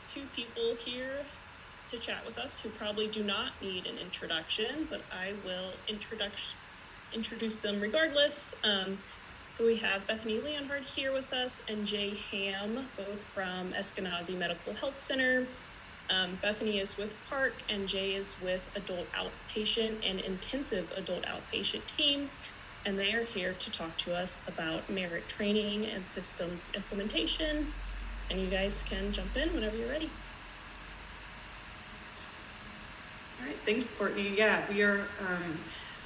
two people here to chat with us who probably do not need an introduction, but I will introduce them regardless. So we have Bethany Leonhardt here with us and Jay Hamm, both from Eskenazi Medical Health Center. Bethany is with Park and Jay is with adult outpatient and intensive adult outpatient teams, and they are here to talk to us about merit training and systems implementation. And you guys can jump in whenever you're ready. All right, thanks, Courtney. Yeah, we are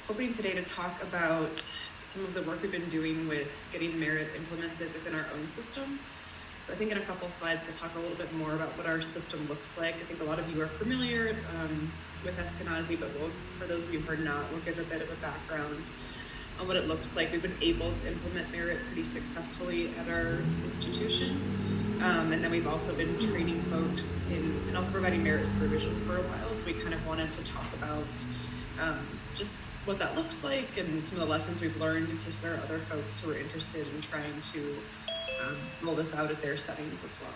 hoping today to talk about some of the work we've been doing with getting merit implemented within our own system. So I think in a couple slides, we'll talk a little bit more about what our system looks like. I think a lot of you are familiar with Eskenazi, but for those of you who are not, we'll give a bit of a background on what it looks like. We've been able to implement merit pretty successfully at our institution. And then we've also been training folks and also providing merit supervision for a while. So we kind of wanted to talk about just what that looks like and some of the lessons we've learned in case there are other folks who are interested in trying to roll this out at their settings as well.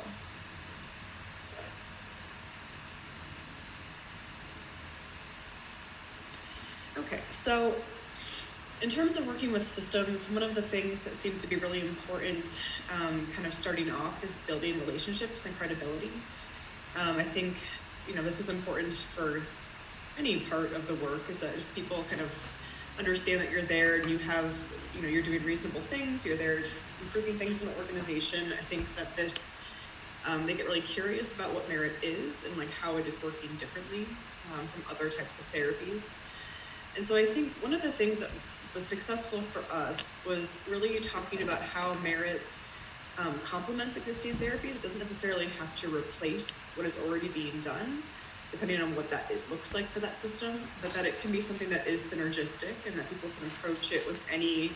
Okay, so in terms of working with systems, one of the things that seems to be really important kind of starting off is building relationships and credibility. I think, this is important for any part of the work, is that if people kind of understand that you're there and you have, you're doing reasonable things, you're there improving things in the organization, I think that this, they get really curious about what merit is and like how it is working differently from other types of therapies. And so I think one of the things that was successful for us was really talking about how merit complements existing therapies. It doesn't necessarily have to replace what is already being done, depending on what it looks like for that system, but that it can be something that is synergistic and that people can approach it with any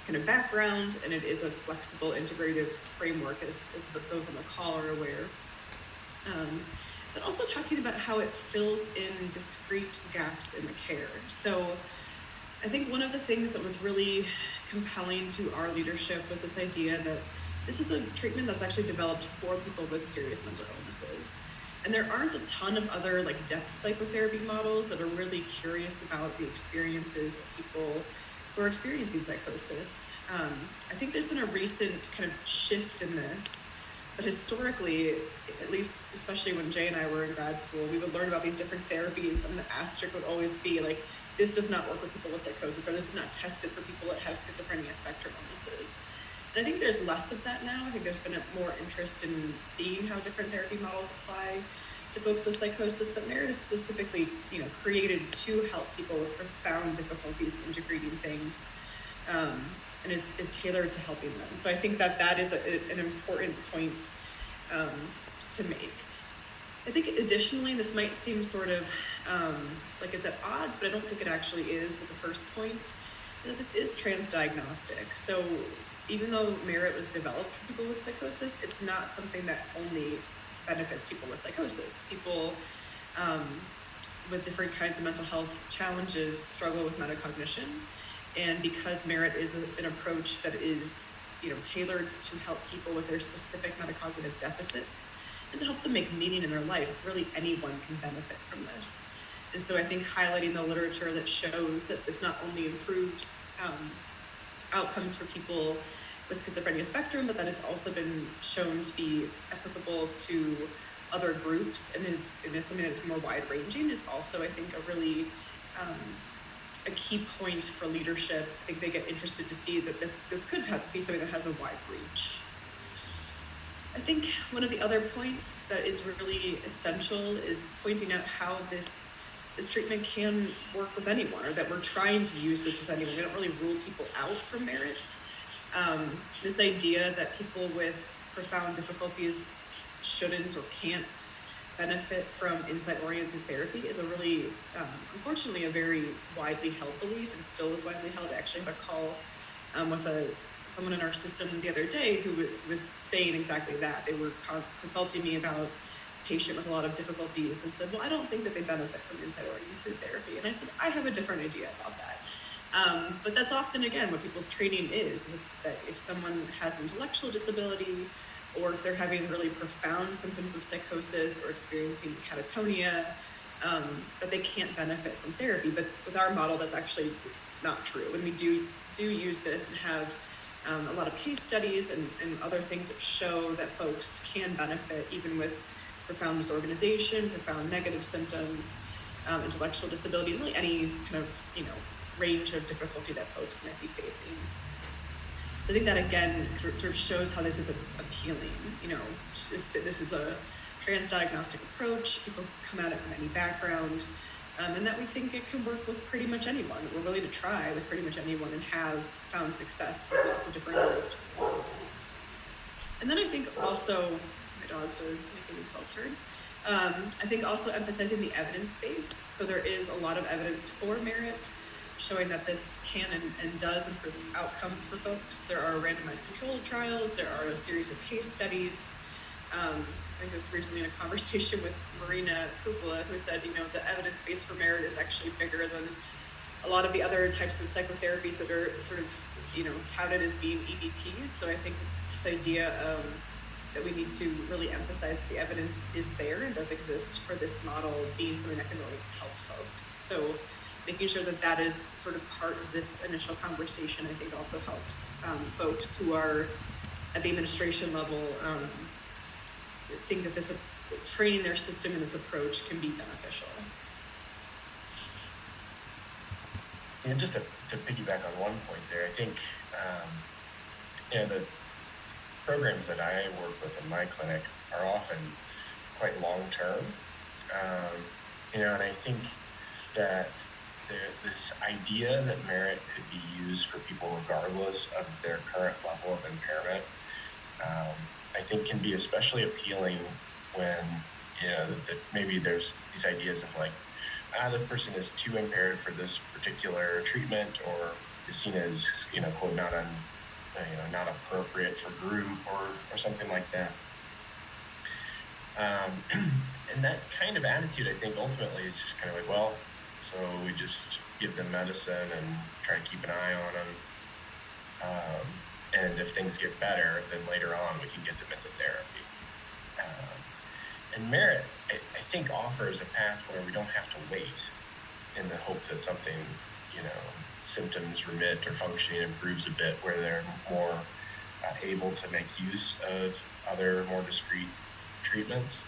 kind of background, and it is a flexible, integrative framework, as those on the call are aware. But also talking about how it fills in discrete gaps in the care. So I think one of the things that was really compelling to our leadership was this idea that this is a treatment that's actually developed for people with serious mental illnesses. And there aren't a ton of other depth psychotherapy models that are really curious about the experiences of people who are experiencing psychosis. I think there's been a recent kind of shift in this, but historically, at least especially when Jay and I were in grad school, we would learn about these different therapies, and the asterisk would always be this does not work with people with psychosis, or this is not tested for people that have schizophrenia spectrum illnesses. And I think there's less of that now. I think there's been more interest in seeing how different therapy models apply to folks with psychosis, but merit is specifically, created to help people with profound difficulties integrating things, and is tailored to helping them. So I think that is an important point to make. I think additionally, this might seem sort of like it's at odds, but I don't think it actually is with the first point, that this is transdiagnostic. So even though merit was developed for people with psychosis, it's not something that only benefits people with psychosis. People with different kinds of mental health challenges struggle with metacognition. And because merit is an approach that is, tailored to help people with their specific metacognitive deficits and to help them make meaning in their life, really anyone can benefit from this. And so I think highlighting the literature that shows that this not only improves outcomes for people with schizophrenia spectrum, but that it's also been shown to be applicable to other groups and is something that's more wide-ranging is also, I think, a really a key point for leadership. I think they get interested to see that this could be something that has a wide reach. I think one of the other points that is really essential is pointing out how this treatment can work with anyone, or that we're trying to use this with anyone. We don't really rule people out from merit. This idea that people with profound difficulties shouldn't or can't benefit from insight-oriented therapy is a really, unfortunately, a very widely held belief, and still is widely held. I actually had a call with someone in our system the other day who was saying exactly that. They were consulting me about a patient with a lot of difficulties and said, well, I don't think that they benefit from insight-oriented therapy. And I said, I have a different idea about that. But that's often, again, what people's training is that if someone has an intellectual disability or if they're having really profound symptoms of psychosis or experiencing catatonia, that they can't benefit from therapy. But with our model, that's actually not true. And we do use this and have a lot of case studies and other things that show that folks can benefit even with profound disorganization, profound negative symptoms, intellectual disability, really any kind of, range of difficulty that folks might be facing. So I think that, again, sort of shows how this is appealing. This is a transdiagnostic approach. People come at it from any background, and that we think it can work with pretty much anyone, that we're willing to try with pretty much anyone and have found success with lots of different groups. And then I think also, my dogs are making themselves heard. I think also emphasizing the evidence base. So there is a lot of evidence for merit, showing that this can and does improve outcomes for folks. There are randomized controlled trials. There are a series of case studies. I think I was recently in a conversation with Marina Kupala, who said, the evidence base for merit is actually bigger than a lot of the other types of psychotherapies that are sort of, touted as being EBPs. So I think this idea that we need to really emphasize that the evidence is there and does exist for this model being something that can really help folks. So making sure that that is sort of part of this initial conversation, I think also helps folks who are at the administration level think that this training their system in this approach can be beneficial. And just to piggyback on one point there, I think the programs that I work with in my clinic are often quite long-term, and I think that this idea that merit could be used for people regardless of their current level of impairment, I think can be especially appealing when that maybe there's these ideas of like, the person is too impaired for this particular treatment, or is seen as quote not appropriate for group or something like that. And that kind of attitude, I think, ultimately is just kind of like, well, so we just give them medicine and try to keep an eye on them. And if things get better, then later on we can get them into therapy. And merit, I think, offers a path where we don't have to wait in the hope that something, symptoms remit or functioning improves a bit, where they're more able to make use of other more discrete treatments.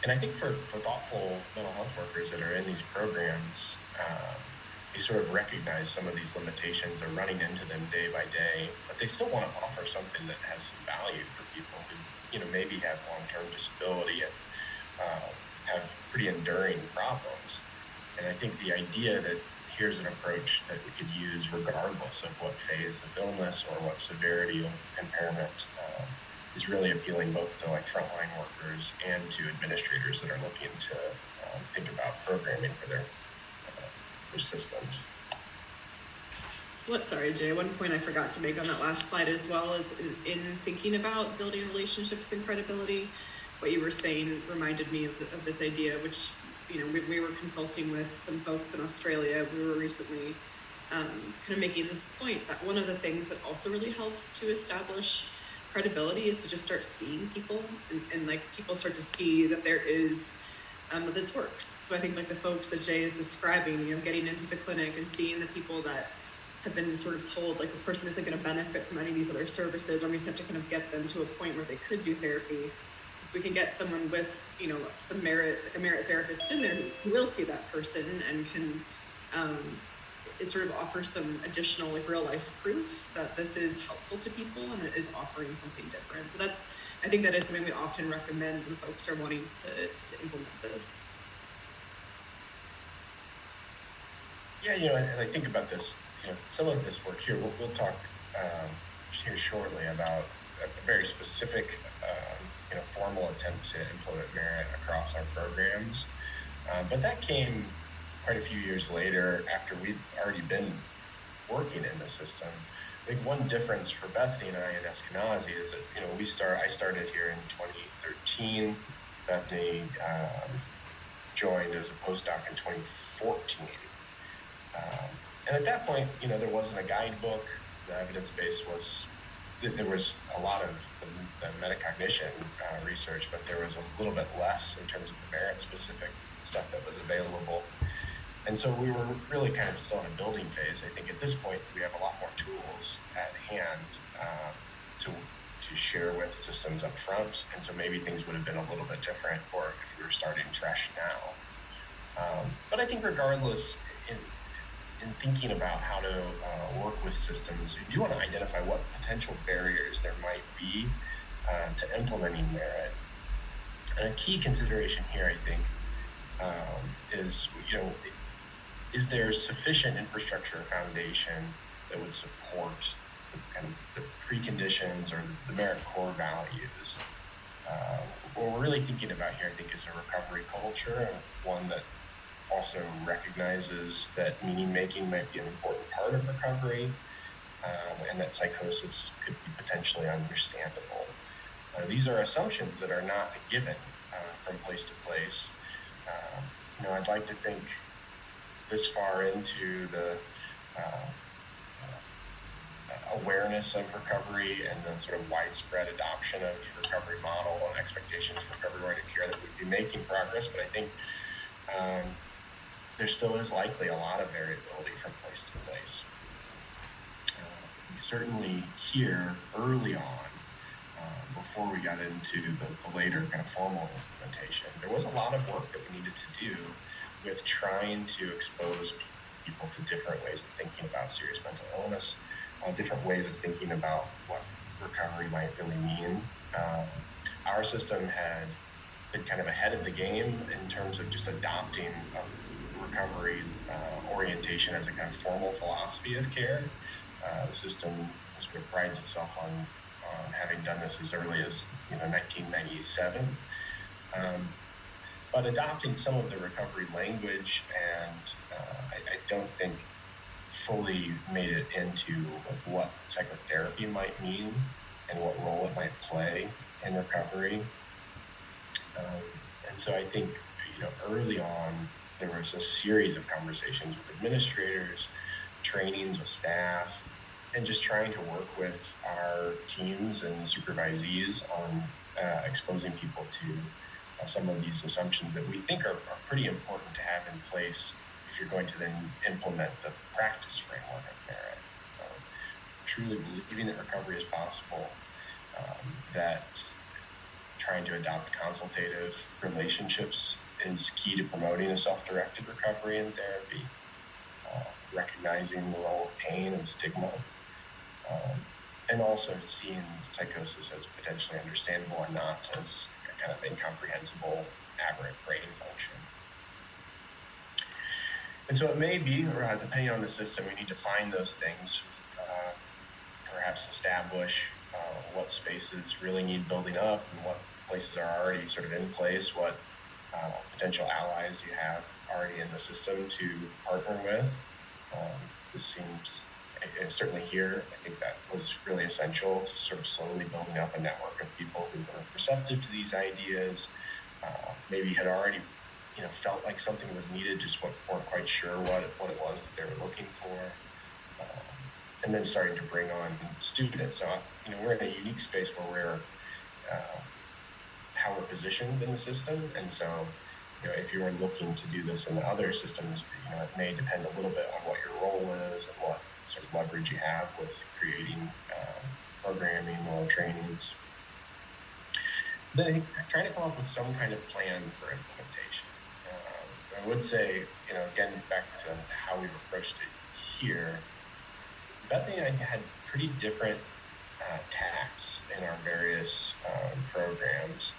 And I think for thoughtful mental health workers that are in these programs, they sort of recognize some of these limitations. They're running into them day by day, but they still want to offer something that has some value for people who, maybe have long-term disability and have pretty enduring problems. And I think the idea that here's an approach that we could use regardless of what phase of illness or what severity of impairment is really appealing both to like frontline workers and to administrators that are looking to think about programming for their systems. Sorry, Jay, one point I forgot to make on that last slide as well is in thinking about building relationships and credibility, what you were saying reminded me of this idea, which, we were consulting with some folks in Australia. We were recently kind of making this point that one of the things that also really helps to establish credibility is to just start seeing people and like people start to see that there is that this works. So I think like the folks that Jay is describing, getting into the clinic and seeing the people that have been sort of told like this person isn't going to benefit from any of these other services, or we just have to kind of get them to a point where they could do therapy. If we can get someone with some merit, like a merit therapist in there, who will see that person and can it sort of offers some additional like real life proof that this is helpful to people and it is offering something different. So I think that is something we often recommend when folks are wanting to implement this. Yeah, as I think about this, some of this work here, we'll talk here shortly about a very specific, formal attempt to implement merit across our programs. But that came quite a few years later after we'd already been working in the system. I think one difference for Bethany and I at Eskenazi is that, I started here in 2013. Bethany joined as a postdoc in 2014. And at that point, there wasn't a guidebook. The evidence base was there was a lot of the metacognition research, but there was a little bit less in terms of the merit-specific stuff that was available. And so we were really kind of still in a building phase. I think at this point we have a lot more tools at hand to share with systems up front, and so maybe things would have been a little bit different, or if we were starting fresh now. But I think regardless, in thinking about how to work with systems, you do want to identify what potential barriers there might be to implementing merit. And a key consideration here, I think, is, is there sufficient infrastructure or foundation that would support the preconditions or the merit core values? What we're really thinking about here, I think, is a recovery culture, one that also recognizes that meaning making might be an important part of recovery, and that psychosis could be potentially understandable. These are assumptions that are not a given from place to place. I'd like to think this far into the awareness of recovery and the sort of widespread adoption of recovery model and expectations for recovery-oriented care that we'd be making progress, but I think there still is likely a lot of variability from place to place. We certainly here early on, before we got into the later kind of formal implementation, there was a lot of work that we needed to do with trying to expose people to different ways of thinking about serious mental illness, different ways of thinking about what recovery might really mean. Our system had been kind of ahead of the game in terms of just adopting recovery orientation as a kind of formal philosophy of care. The system sort of prides itself on having done this as early as 1997. But adopting some of the recovery language, and I don't think fully made it into what psychotherapy might mean and what role it might play in recovery. And so I think early on there was a series of conversations with administrators, trainings with staff, and just trying to work with our teams and supervisees on exposing people to some of these assumptions that we think are pretty important to have in place if you're going to then implement the practice framework of merit. Truly believing that recovery is possible, that trying to adopt consultative relationships is key to promoting a self-directed recovery in therapy, recognizing the role of pain and stigma, and also seeing psychosis as potentially understandable and not as a kind of incomprehensible aberrant brain function. And so it may be, depending on the system, we need to find those things, perhaps establish what spaces really need building up and what places are already sort of in place, what potential allies you have already in the system to partner with. This seems, certainly here, I think that was really essential, to sort of slowly building up a network of people who were receptive to these ideas, maybe had already felt like something was needed, just weren't quite sure what it was that they were looking for, and then starting to bring on students. So we're in a unique space where we're how we're positioned in the system, and so if you were looking to do this in other systems, it may depend a little bit on what your role is and what sort of leverage you have with creating programming or trainings. Then trying to come up with some kind of plan for implementation. I would say, again, back to how we've approached it here, Bethany and I had pretty different tacks in our various programs,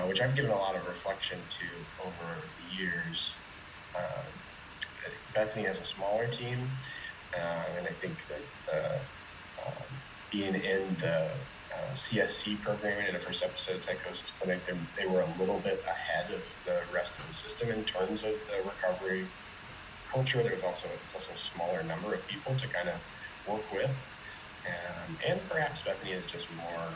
which I've given a lot of reflection to over the years. Bethany has a smaller team, and I think that being in the CSC program in the first episode of Psychosis Clinic, they were a little bit ahead of the rest of the system in terms of the recovery culture. There was also a smaller number of people to kind of work with, and perhaps Bethany is just more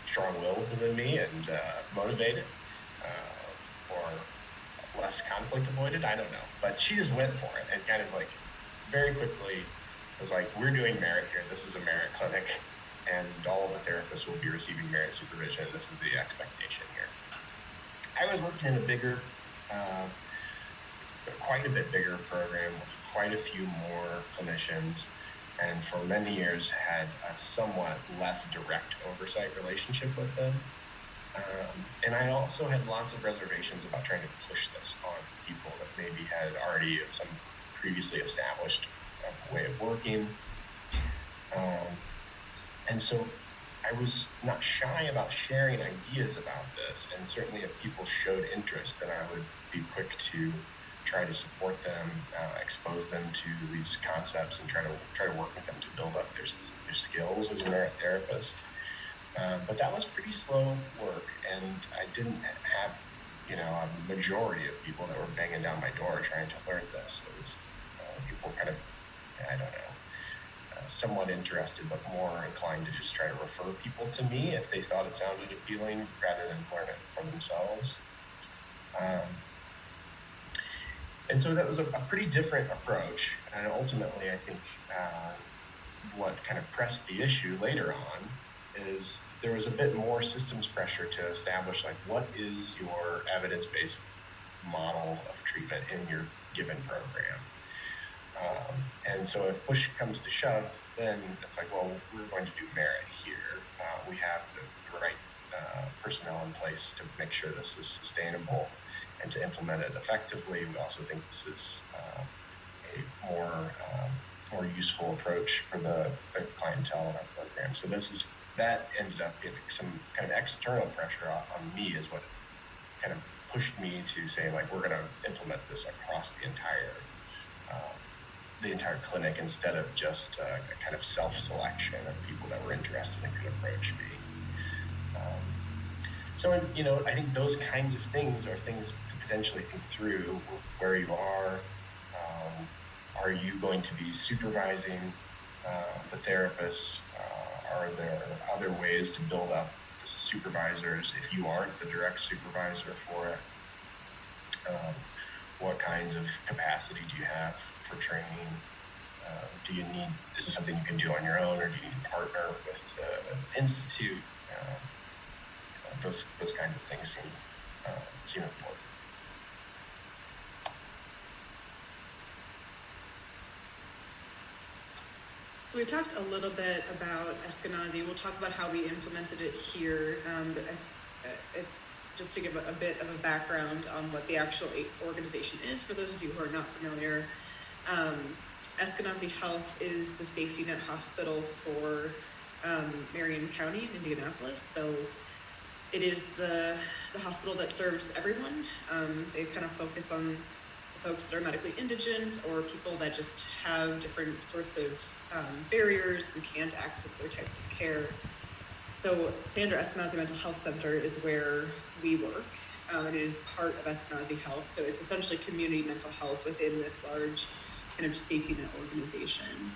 strong-willed than me and motivated, or less conflict avoided. I don't know, but she just went for it and kind of like very quickly was like, we're doing merit here. This is a merit clinic, and all of the therapists will be receiving merit supervision. This is the expectation here. I was working in a bigger, quite a bit bigger program with quite a few more clinicians, and for many years had a somewhat less direct oversight relationship with them. And I also had lots of reservations about trying to push this on people that maybe had already some previously established way of working. And so I was not shy about sharing ideas about this, and certainly if people showed interest, then I would be quick to try to support them, expose them to these concepts, and try to work with them to build up their skills as a merit therapist. But that was pretty slow work, and I didn't have, a majority of people that were banging down my door trying to learn this. It was people kind of, I don't know, somewhat interested, but more inclined to just try to refer people to me if they thought it sounded appealing, rather than learn it for themselves. And so that was a pretty different approach. And ultimately, I think what kind of pressed the issue later on is there was a bit more systems pressure to establish, like, what is your evidence-based model of treatment in your given program? And so if push comes to shove, then it's like, well, we're going to do merit here. We have the right personnel in place to make sure this is sustainable and to implement it effectively. We also think this is a more useful approach for the clientele in our program. So that ended up getting some kind of external pressure on me, is what kind of pushed me to say, like, we're going to implement this across the entire clinic, instead of just a kind of self-selection of people that were interested and could approach me. So, I think those kinds of things are things to potentially think through with where you are. Are you going to be supervising the therapists? Are there other ways to build up the supervisors if you aren't the direct supervisor for it? What kinds of capacity do you have for training? Is this something you can do on your own, or do you need to partner with the institute? Those kinds of things seem important. So we talked a little bit about Eskenazi. We'll talk about how we implemented it here, but just to give a bit of a background on what the actual organization is, for those of you who are not familiar. Eskenazi Health is the safety net hospital for Marion County in Indianapolis. So it is the hospital that serves everyone. They kind of focus on the folks that are medically indigent, or people that just have different sorts of barriers and can't access other types of care. So Sandra Eskenazi Mental Health Center is where we work, and it is part of Eskenazi Health. So it's essentially community mental health within this large kind of safety net organization.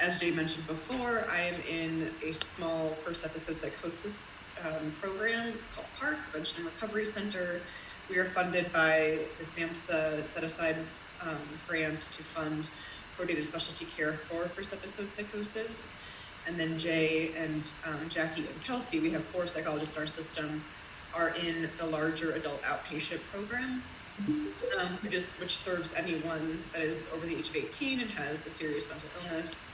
As Jay mentioned before, I am in a small first episode psychosis program. It's called PARC, Prevention and Recovery Center. We are funded by the SAMHSA set-aside grant to fund coordinated specialty care for first episode psychosis. And then Jay and Jackie and Kelsey, we have 4 psychologists in our system, are in the larger adult outpatient program, which serves anyone that is over the age of 18 and has a serious mental illness.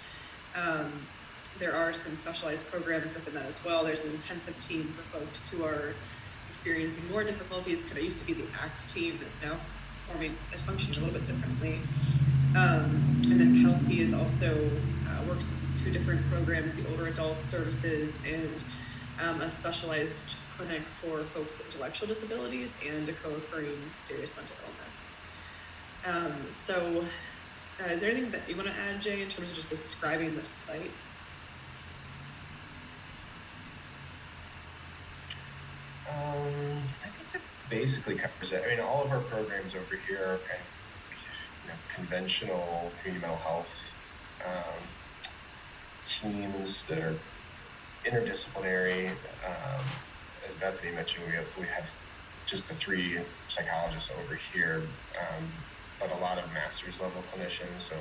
There are some specialized programs within that as well. There's an intensive team for folks who are experiencing more difficulties. Kind of used to be the ACT team, that's now functions a little bit differently. And then Kelsey is also works with 2 different programs, the older adult services and a specialized clinic for folks with intellectual disabilities and a co-occurring serious mental illness. So is there anything that you want to add, Jay, in terms of just describing the sites? I think that basically covers it. I mean, all of our programs over here are kind of conventional community mental health teams that are interdisciplinary. As Bethany mentioned, we have just the 3 psychologists over here, but a lot of master's level clinicians. So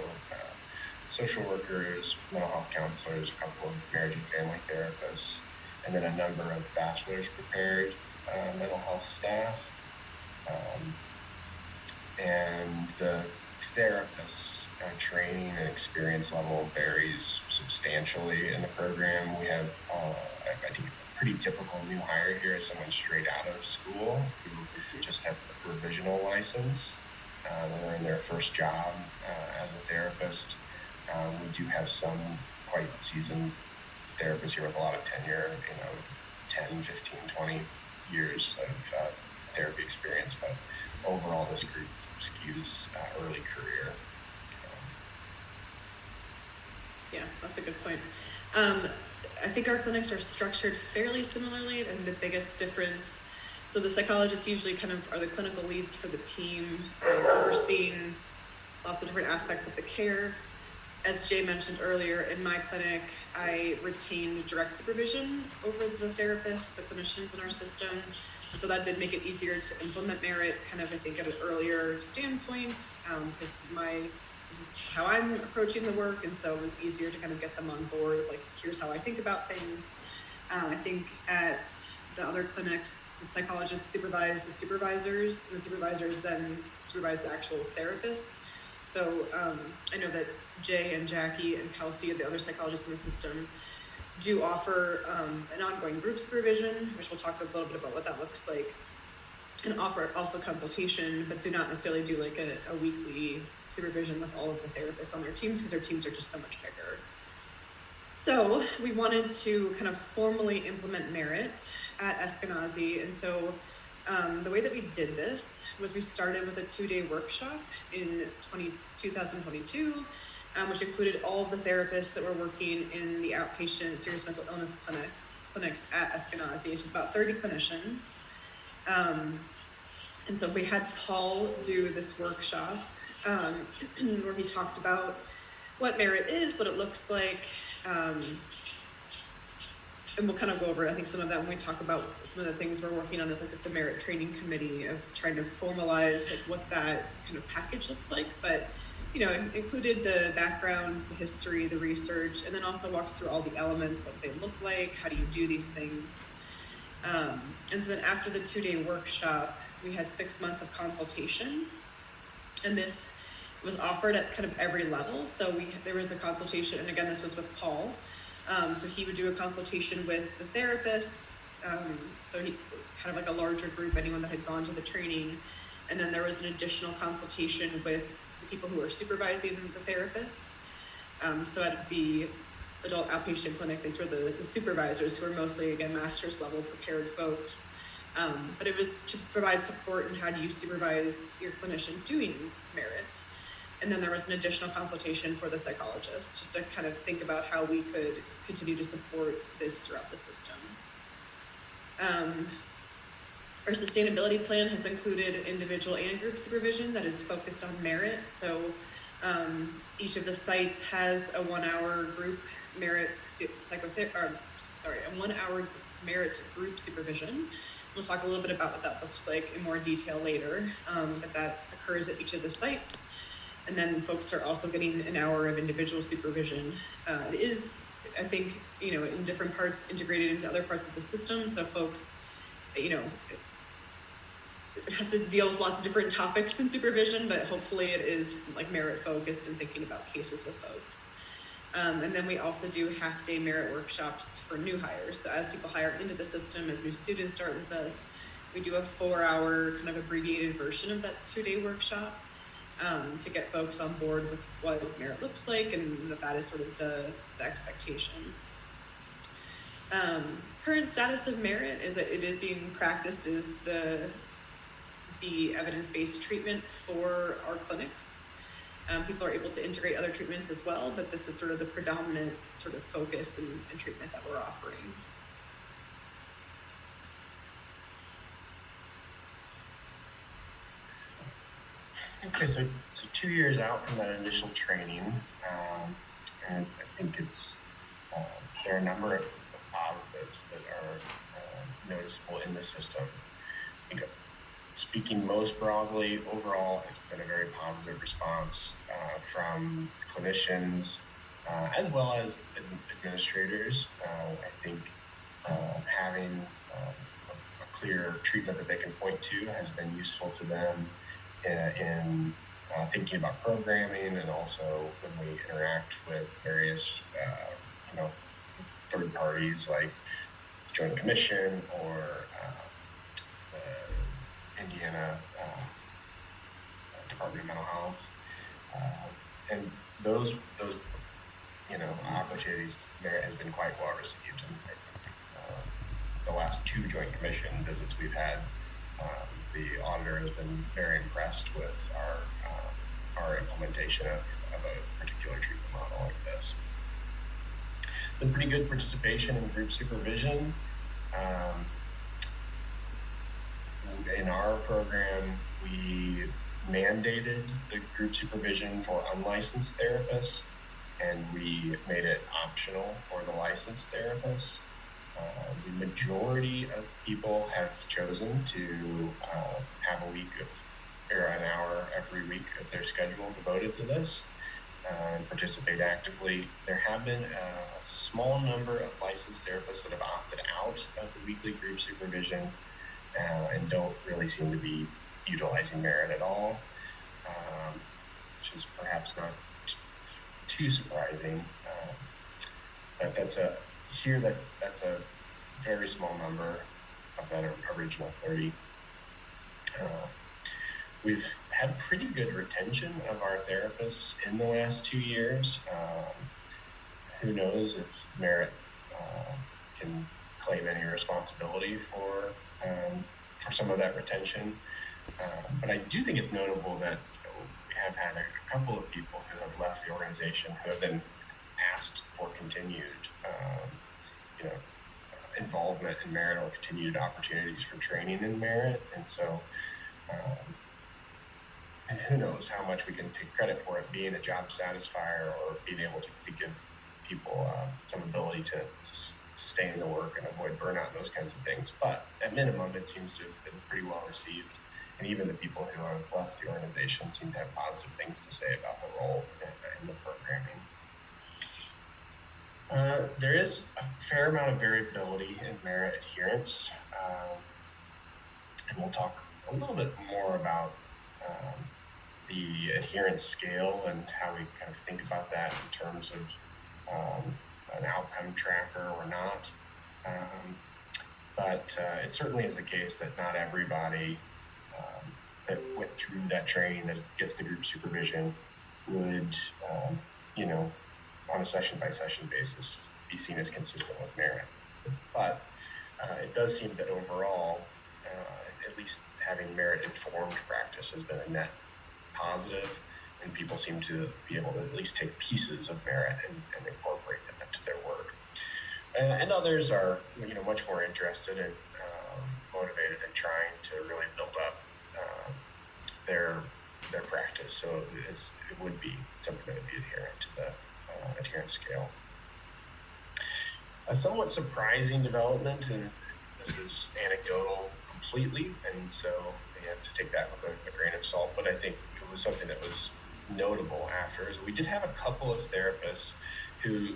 social workers, mental health counselors, a couple of marriage and family therapists, and then a number of bachelor's prepared mental health staff. And the therapist training and experience level varies substantially in the program. We have, I think, a pretty typical new hire here is someone straight out of school who just have a provisional license. They're in their first job as a therapist. We do have some quite seasoned therapists here with a lot of tenure, 10, 15, 20 years of therapy experience, but overall this group skews early career. Yeah, that's a good point. I think our clinics are structured fairly similarly, and the biggest difference, so the psychologists usually kind of are the clinical leads for the team, overseeing lots of different aspects of the care. As Jay mentioned earlier, in my clinic, I retained direct supervision over the therapists, the clinicians in our system. So that did make it easier to implement merit, kind of, I think, at an earlier standpoint, because this is how I'm approaching the work, and so it was easier to kind of get them on board, like, here's how I think about things. I think at the other clinics, the psychologists supervise the supervisors, and the supervisors then supervise the actual therapists. So I know that Jay and Jackie and Kelsey, the other psychologists in the system, do offer an ongoing group supervision, which we'll talk a little bit about what that looks like, and offer also consultation, but do not necessarily do like a weekly supervision with all of the therapists on their teams, because their teams are just so much bigger. So we wanted to kind of formally implement merit at Eskenazi, and so the way that we did this was we started with a 2-day workshop in 2022, which included all of the therapists that were working in the outpatient serious mental illness clinics at Eskenazi. It was about 30 clinicians. And so we had Paul do this workshop where he talked about what merit is, what it looks like, and we'll kind of go over, I think, some of that when we talk about some of the things we're working on as like the merit training committee, of trying to formalize like what that kind of package looks like. But it included the background, the history, the research, and then also walked through all the elements, what they look like, how do you do these things. And so then after the 2-day workshop, we had 6 months of consultation, and this was offered at kind of every level. So there was a consultation, and again, this was with Paul. So he would do a consultation with the therapists, so he kind of like a larger group, anyone that had gone to the training, and then there was an additional consultation with the people who are supervising the therapists. So at the adult outpatient clinic, these were the supervisors, who were mostly, again, master's level prepared folks. But it was to provide support in how do you supervise your clinicians doing merit. And then there was an additional consultation for the psychologists, just to kind of think about how we could continue to support this throughout the system. Our sustainability plan has included individual and group supervision that is focused on merit. So each of the sites has a 1-hour group merit a 1-hour merit group supervision. We'll talk a little bit about what that looks like in more detail later, but that occurs at each of the sites. And then folks are also getting an hour of individual supervision. It is, I think, in different parts integrated into other parts of the system. So folks, have to deal with lots of different topics in supervision, but hopefully it is like merit focused and thinking about cases with folks. And then we also do half-day merit workshops for new hires. So as people hire into the system, as new students start with us, we do a 4-hour kind of abbreviated version of that 2-day workshop. To get folks on board with what merit looks like, and that is sort of the expectation. Current status of merit is that it is being practiced as the evidence-based treatment for our clinics. People are able to integrate other treatments as well, but this is sort of the predominant sort of focus and treatment that we're offering. Okay, so 2 years out from that initial training, and I think there are a number of positives that are noticeable in the system. I think speaking most broadly, overall, it's been a very positive response from clinicians as well as administrators. I think having a clear treatment that they can point to has been useful to them in thinking about programming, and also when we interact with various third parties like Joint Commission or Indiana Department of Mental Health, and those opportunities. Merit has been quite well received, and the last 2 Joint Commission visits we've had, the auditor has been very impressed with our implementation of a particular treatment model like this. Been pretty good participation in group supervision. In our program, we mandated the group supervision for unlicensed therapists, and we made it optional for the licensed therapists. The majority of people have chosen to have a week or an hour every week of their schedule devoted to this and participate actively. There have been a small number of licensed therapists that have opted out of the weekly group supervision and don't really seem to be utilizing Merit at all, which is perhaps not too surprising. But that's a very small number of that original 30. We've had pretty good retention of our therapists in the last 2 years. Who knows if Merit can claim any responsibility for some of that retention. But I do think it's notable that we have had a couple of people who have left the organization who have been asked for continued involvement in Merit or continued opportunities for training in Merit. And so who knows how much we can take credit for it being a job satisfier or being able to give people some ability to sustain the work and avoid burnout and those kinds of things. But at minimum, it seems to have been pretty well received. And even the people who have left the organization seem to have positive things to say about the role in the programming. There is a fair amount of variability in Merit adherence. And we'll talk a little bit more about the adherence scale and how we kind of think about that in terms of an outcome tracker or not. But it certainly is the case that not everybody that went through that training that gets the group supervision would, on a session-by-session basis, be seen as consistent with Merit. But it does seem that overall, at least having Merit-informed practice has been a net positive, and people seem to be able to at least take pieces of Merit and incorporate them into their work. And others are, much more interested and motivated in trying to really build up their practice. So it would be something that would be adherent to the adherence scale. A somewhat surprising development, and this is anecdotal completely, and so you have to take that with a grain of salt, but I think it was something that was notable after. We did have a couple of therapists who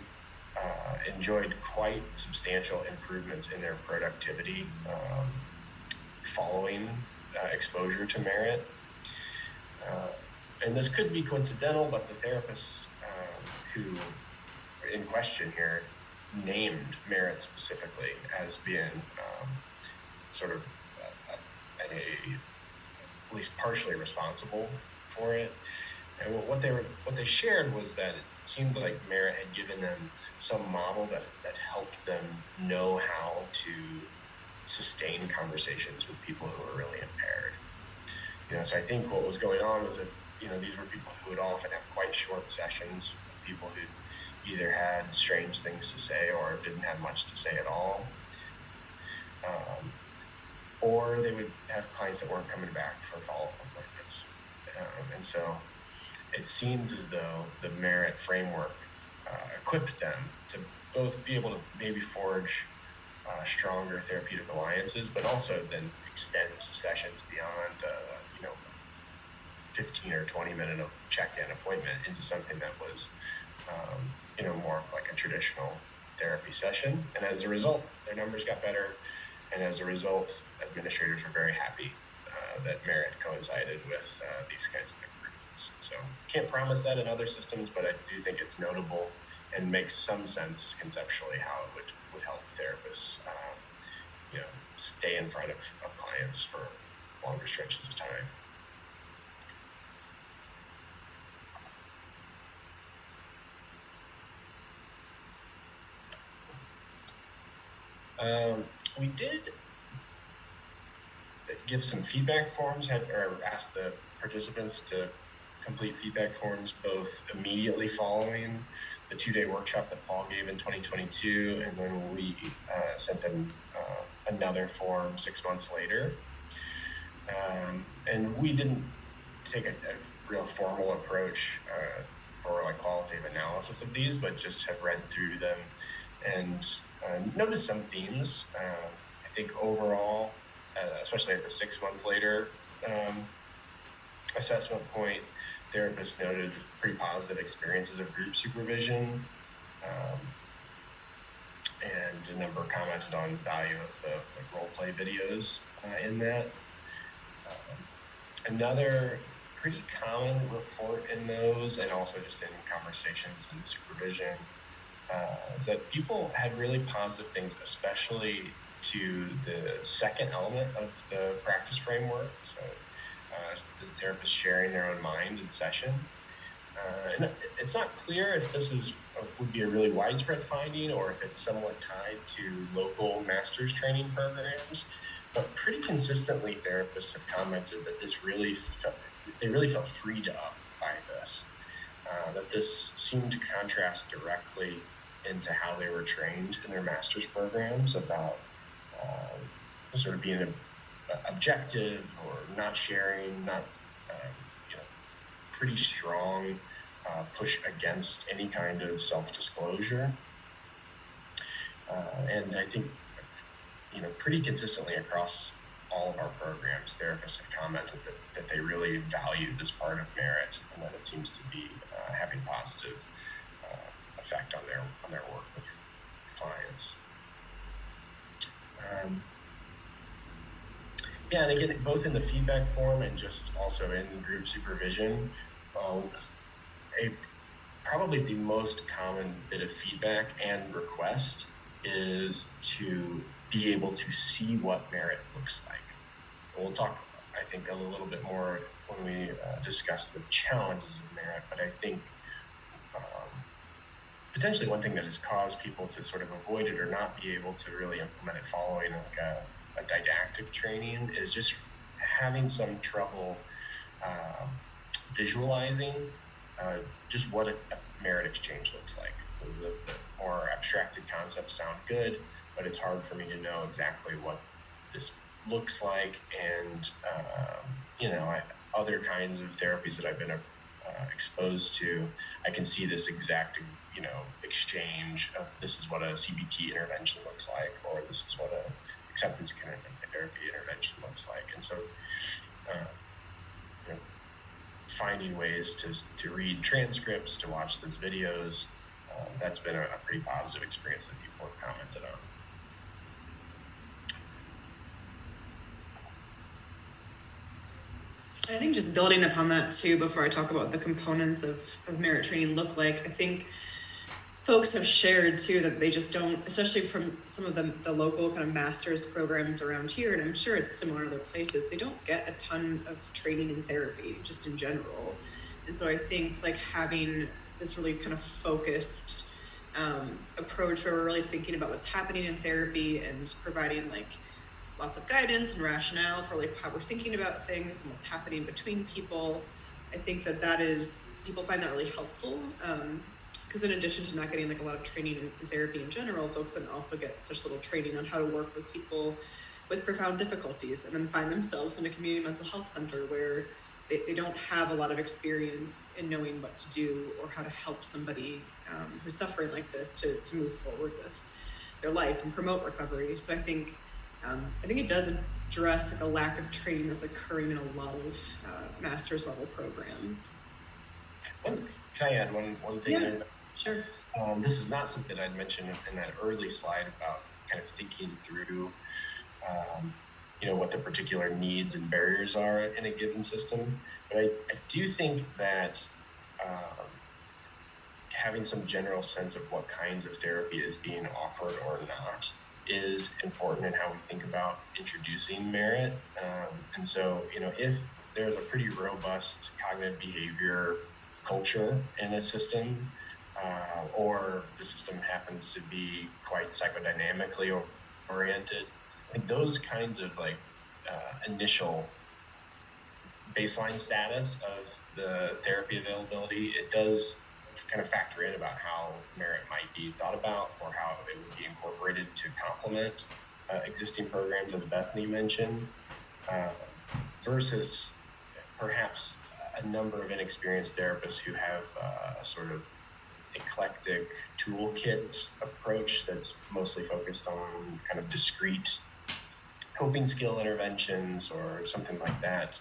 enjoyed quite substantial improvements in their productivity following exposure to Merit. And this could be coincidental, but the therapists who are in question here named Merit specifically as being sort of at least partially responsible for it. And what they shared was that it seemed like Merit had given them some model that helped them know how to sustain conversations with people who are really impaired. So I think what was going on was that these were people who would often have quite short sessions with people who either had strange things to say or didn't have much to say at all. Or they would have clients that weren't coming back for follow-up appointments. And so it seems as though the Merit framework equipped them to both be able to maybe forge stronger therapeutic alliances, but also then extend sessions beyond, 15 or 20-minute check-in appointment into something that was, more of like a traditional therapy session. And as a result, their numbers got better. And as a result, administrators were very happy that merit coincided with these kinds of improvements. So can't promise that in other systems, but I do think it's notable and makes some sense conceptually how it would help therapists, stay in front of clients for longer stretches of time. We did give some feedback forms, or asked the participants to complete feedback forms both immediately following the 2-day workshop that Paul gave in 2022, and then we sent them another form 6 months later. And we didn't take a real formal approach for like qualitative analysis of these, but just have read through them and noticed some themes. I think overall, especially at the 6 month later assessment point, therapists noted pretty positive experiences of group supervision, and a number commented on value of the role play videos in that. Another pretty common report in those, and also just in conversations and supervision, is that people had really positive things, especially to the second element of the practice framework. So the therapist sharing their own mind in session. And it's not clear if this would be a really widespread finding or if it's somewhat tied to local master's training programs. But pretty consistently, therapists have commented that they really felt freed up by this. That this seemed to contrast directly into how they were trained in their master's programs about sort of being objective or not sharing, not pretty strong push against any kind of self-disclosure. And I think pretty consistently across all of our programs, therapists have commented that they really value this part of merit, and that it seems to be having positive effect on their work with clients. And again, both in the feedback form and just also in group supervision, probably the most common bit of feedback and request is to be able to see what merit looks like. We'll talk, I think, a little bit more when we discuss the challenges of merit, but I think potentially one thing that has caused people to sort of avoid it or not be able to really implement it following like a didactic training is just having some trouble visualizing just what a merit exchange looks like. So the more abstracted concepts sound good, but it's hard for me to know exactly what this looks like. And other kinds of therapies that I've been exposed to, I can see this exact exchange of this is what a CBT intervention looks like, or this is what a acceptance therapy intervention looks like. And so finding ways to read transcripts, to watch those videos, that's been a pretty positive experience that people have commented on. I think just building upon that too, before I talk about the components of merit training look like, I think folks have shared too that they just don't, especially from some of the local kind of master's programs around here, and I'm sure it's similar in other places, they don't get a ton of training in therapy just in general. And so I think like having this really kind of focused approach where we're really thinking about what's happening in therapy and providing like lots of guidance and rationale for like how we're thinking about things and what's happening between people. I think that is, people find that really helpful. Because in addition to not getting like a lot of training in therapy in general, folks then also get such little training on how to work with people with profound difficulties, and then find themselves in a community mental health center where they don't have a lot of experience in knowing what to do or how to help somebody who's suffering like this to move forward with. their life and promote recovery. So I think it does address like a lack of training that's occurring in a lot of master's level programs. Can I add one thing? Yeah, there? sure. This is not something I'd mentioned in that early slide about kind of thinking through, what the particular needs and barriers are in a given system. But I do think that having some general sense of what kinds of therapy is being offered or not is important in how we think about introducing merit. And so, if there's a pretty robust cognitive behavior culture in a system, or the system happens to be quite psychodynamically oriented, I think those kinds of initial baseline status of the therapy availability, it does kind of factor in about how merit might be thought about or how it would be incorporated to complement existing programs, as Bethany mentioned, versus perhaps a number of inexperienced therapists who have a sort of eclectic toolkit approach that's mostly focused on kind of discrete coping skill interventions or something like that.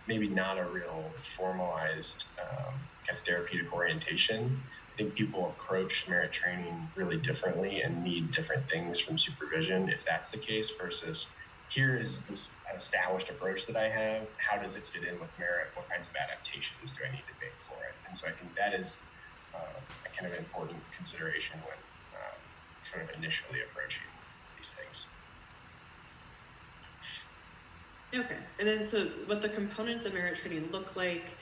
Maybe not a real formalized kind of therapeutic orientation. I think people approach merit training really differently and need different things from supervision if that's the case, versus here is this established approach that I have. How does it fit in with merit? What kinds of adaptations do I need to make for it? And so I think that is a kind of important consideration when sort of initially approaching these things. Okay, and then so what the components of merit training look like,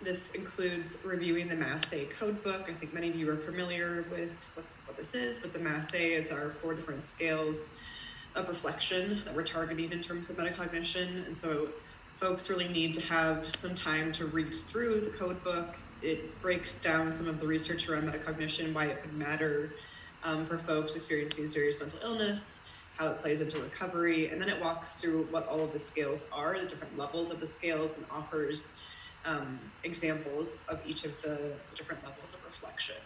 this includes reviewing the MASA codebook. I think many of you are familiar with what this is, but the MASA is our 4 different scales of reflection that we're targeting in terms of metacognition. And so folks really need to have some time to read through the codebook. It breaks down some of the research around metacognition, why it would matter for folks experiencing serious mental illness, how it plays into recovery, and then it walks through what all of the scales are, the different levels of the scales, and offers examples of each of the different levels of reflection.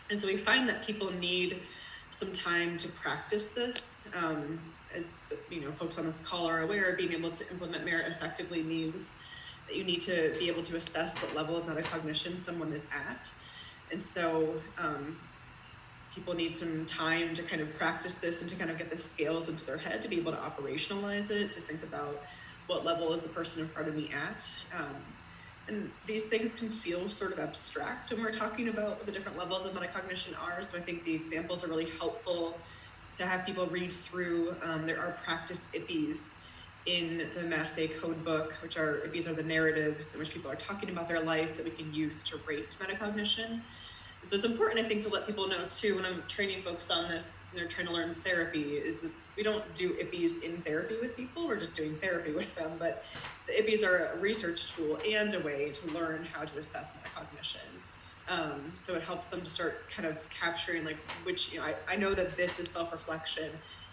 And so we find that people need some time to practice this. As folks on this call are aware, being able to implement merit effectively means that you need to be able to assess what level of metacognition someone is at. And so people need some time to kind of practice this and to kind of get the scales into their head to be able to operationalize it, to think about what level is the person in front of me at. And these things can feel sort of abstract when we're talking about what the different levels of metacognition are. So I think the examples are really helpful to have people read through. There are practice IPPs in the MASA codebook, which are IPPs are the narratives in which people are talking about their life that we can use to rate metacognition. So it's important, I think, to let people know too, when I'm training folks on this and they're trying to learn therapy, is that we don't do IPPs in therapy with people, we're just doing therapy with them. But the IPPs are a research tool and a way to learn how to assess metacognition. So it helps them to start kind of capturing which, I know that this is self-reflection,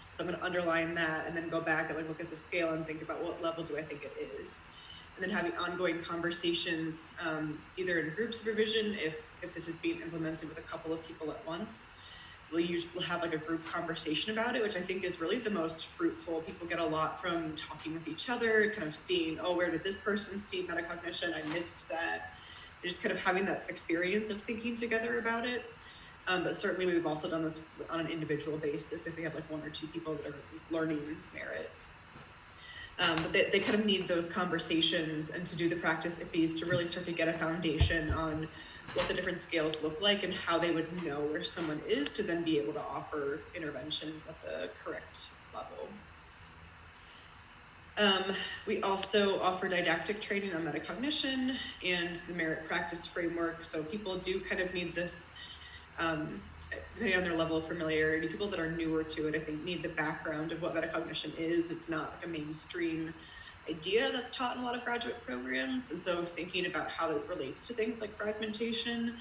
so I'm going to underline that and then go back and look at the scale and think about what level do I think it is. And then having ongoing conversations, either in group supervision, if this is being implemented with a couple of people at once, we'll have a group conversation about it, which I think is really the most fruitful. People get a lot from talking with each other, kind of seeing, where did this person see metacognition? I missed that. And just kind of having that experience of thinking together about it. But certainly we've also done this on an individual basis if we have 1 or 2 people that are learning merit. But they kind of need those conversations and to do the practice IPPs to really start to get a foundation on what the different scales look like and how they would know where someone is to then be able to offer interventions at the correct level. We also offer didactic training on metacognition and the merit practice framework. So people do kind of need this, depending on their level of familiarity. People that are newer to it, I think, need the background of what metacognition is. It's not a mainstream idea that's taught in a lot of graduate programs. And so thinking about how it relates to things like fragmentation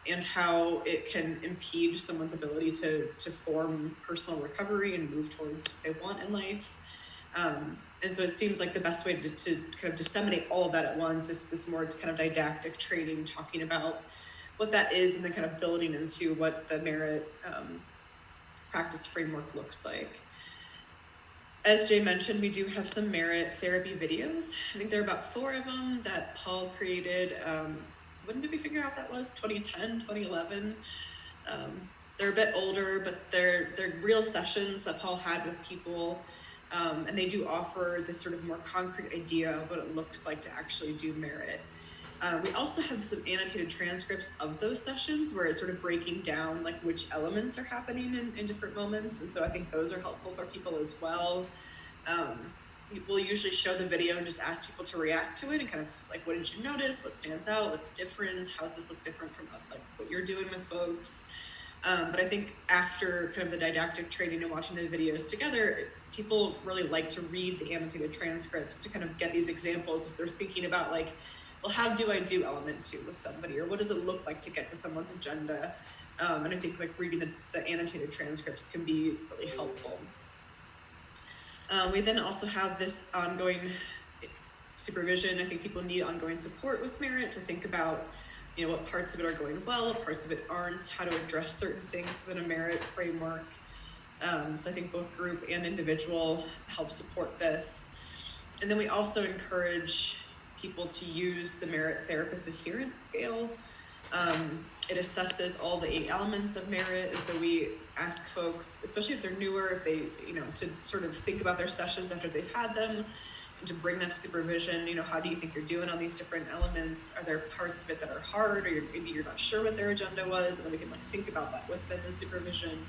and how it can impede someone's ability to form personal recovery and move towards what they want in life. And so it seems like the best way to kind of disseminate all of that at once is this more kind of didactic training, talking about what that is, and then kind of building into what the merit practice framework looks like. As Jay mentioned, we do have some merit therapy videos. I think there are about 4 of them that Paul created. When did we figure out that was? 2010, 2011? They're a bit older, but they're real sessions that Paul had with people. And they do offer this sort of more concrete idea of what it looks like to actually do merit. We also have some annotated transcripts of those sessions where it's sort of breaking down like which elements are happening in different moments. And so I think those are helpful for people as well. We'll usually show the video and just ask people to react to it and kind of like, what did you notice? What stands out? What's different? How does this look different from like what you're doing with folks? But I think after kind of the didactic training and watching the videos together, people really like to read the annotated transcripts to kind of get these examples as they're thinking about like, well, how do I do element 2 with somebody, or what does it look like to get to someone's agenda? And I think like reading the annotated transcripts can be really helpful. We then also have this ongoing supervision. I think people need ongoing support with merit to think about, you know, what parts of it are going well, what parts of it aren't, how to address certain things within a merit framework. So I think both group and individual help support this. And then we also encourage people to use the merit therapist adherence scale. It assesses all the 8 elements of merit, and so we ask folks, especially if they're newer, if they, you know, to sort of think about their sessions after they've had them, and to bring that to supervision. You know, how do you think you're doing on these different elements? Are there parts of it that are hard, or maybe you're not sure what their agenda was, and then we can like think about that with them in supervision.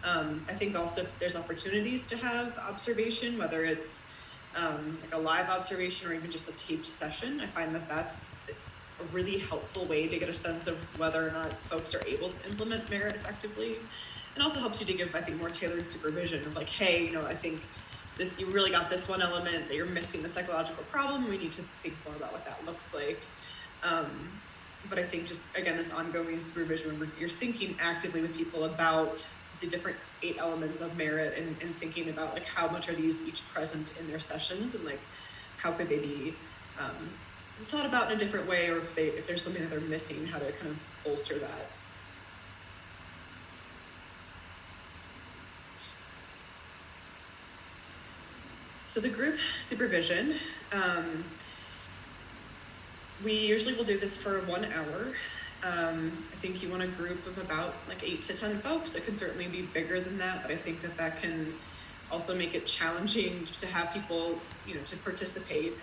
I think also if there's opportunities to have observation, whether it's like a live observation or even just a taped session, I find that that's a really helpful way to get a sense of whether or not folks are able to implement merit effectively. And also helps you to give, I think, more tailored supervision of like, hey, you know, I think this, you really got this one element, that you're missing the psychological problem. We need to think more about what that looks like. But I think just, again, this ongoing supervision where you're thinking actively with people about the different 8 elements of merit and thinking about like how much are these each present in their sessions, and like how could they be thought about in a different way, or if there's something that they're missing, how to kind of bolster that. So the group supervision, we usually will do this for 1 hour. I think you want a group of about like 8 to 10 folks. It can certainly be bigger than that, but I think that can also make it challenging to have people, you know, to participate.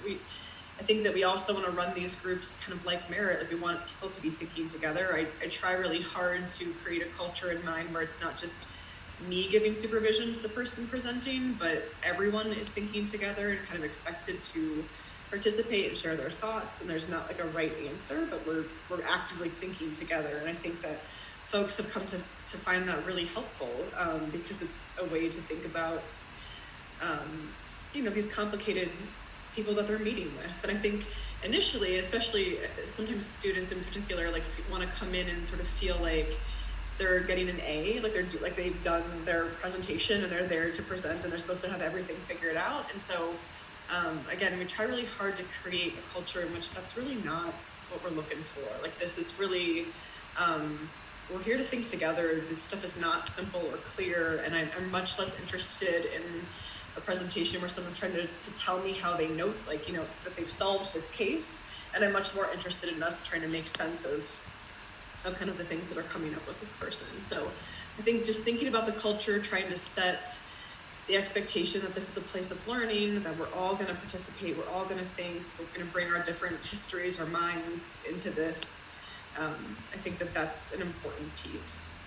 I think that we also want to run these groups kind of like merit. Like we want people to be thinking together. I try really hard to create a culture in mind where it's not just me giving supervision to the person presenting, but everyone is thinking together and kind of expected to participate and share their thoughts. And there's not like a right answer, but we're actively thinking together. And I think that folks have come to find that really helpful, because it's a way to think about, you know, these complicated people that they're meeting with. And I think initially, especially sometimes students in particular, like want to come in and sort of feel like they're getting an A, like they've done their presentation and they're there to present and they're supposed to have everything figured out. And so again, we try really hard to create a culture in which that's really not what we're looking for. Like this is really, we're here to think together. This stuff is not simple or clear, and I'm much less interested in a presentation where someone's trying to tell me how they know, like, you know, that they've solved this case, and I'm much more interested in us trying to make sense of kind of the things that are coming up with this person. So I think just thinking about the culture, trying to set the expectation that this is a place of learning, that we're all going to participate, we're all going to think, we're going to bring our different histories, our minds into this. I think that that's an important piece.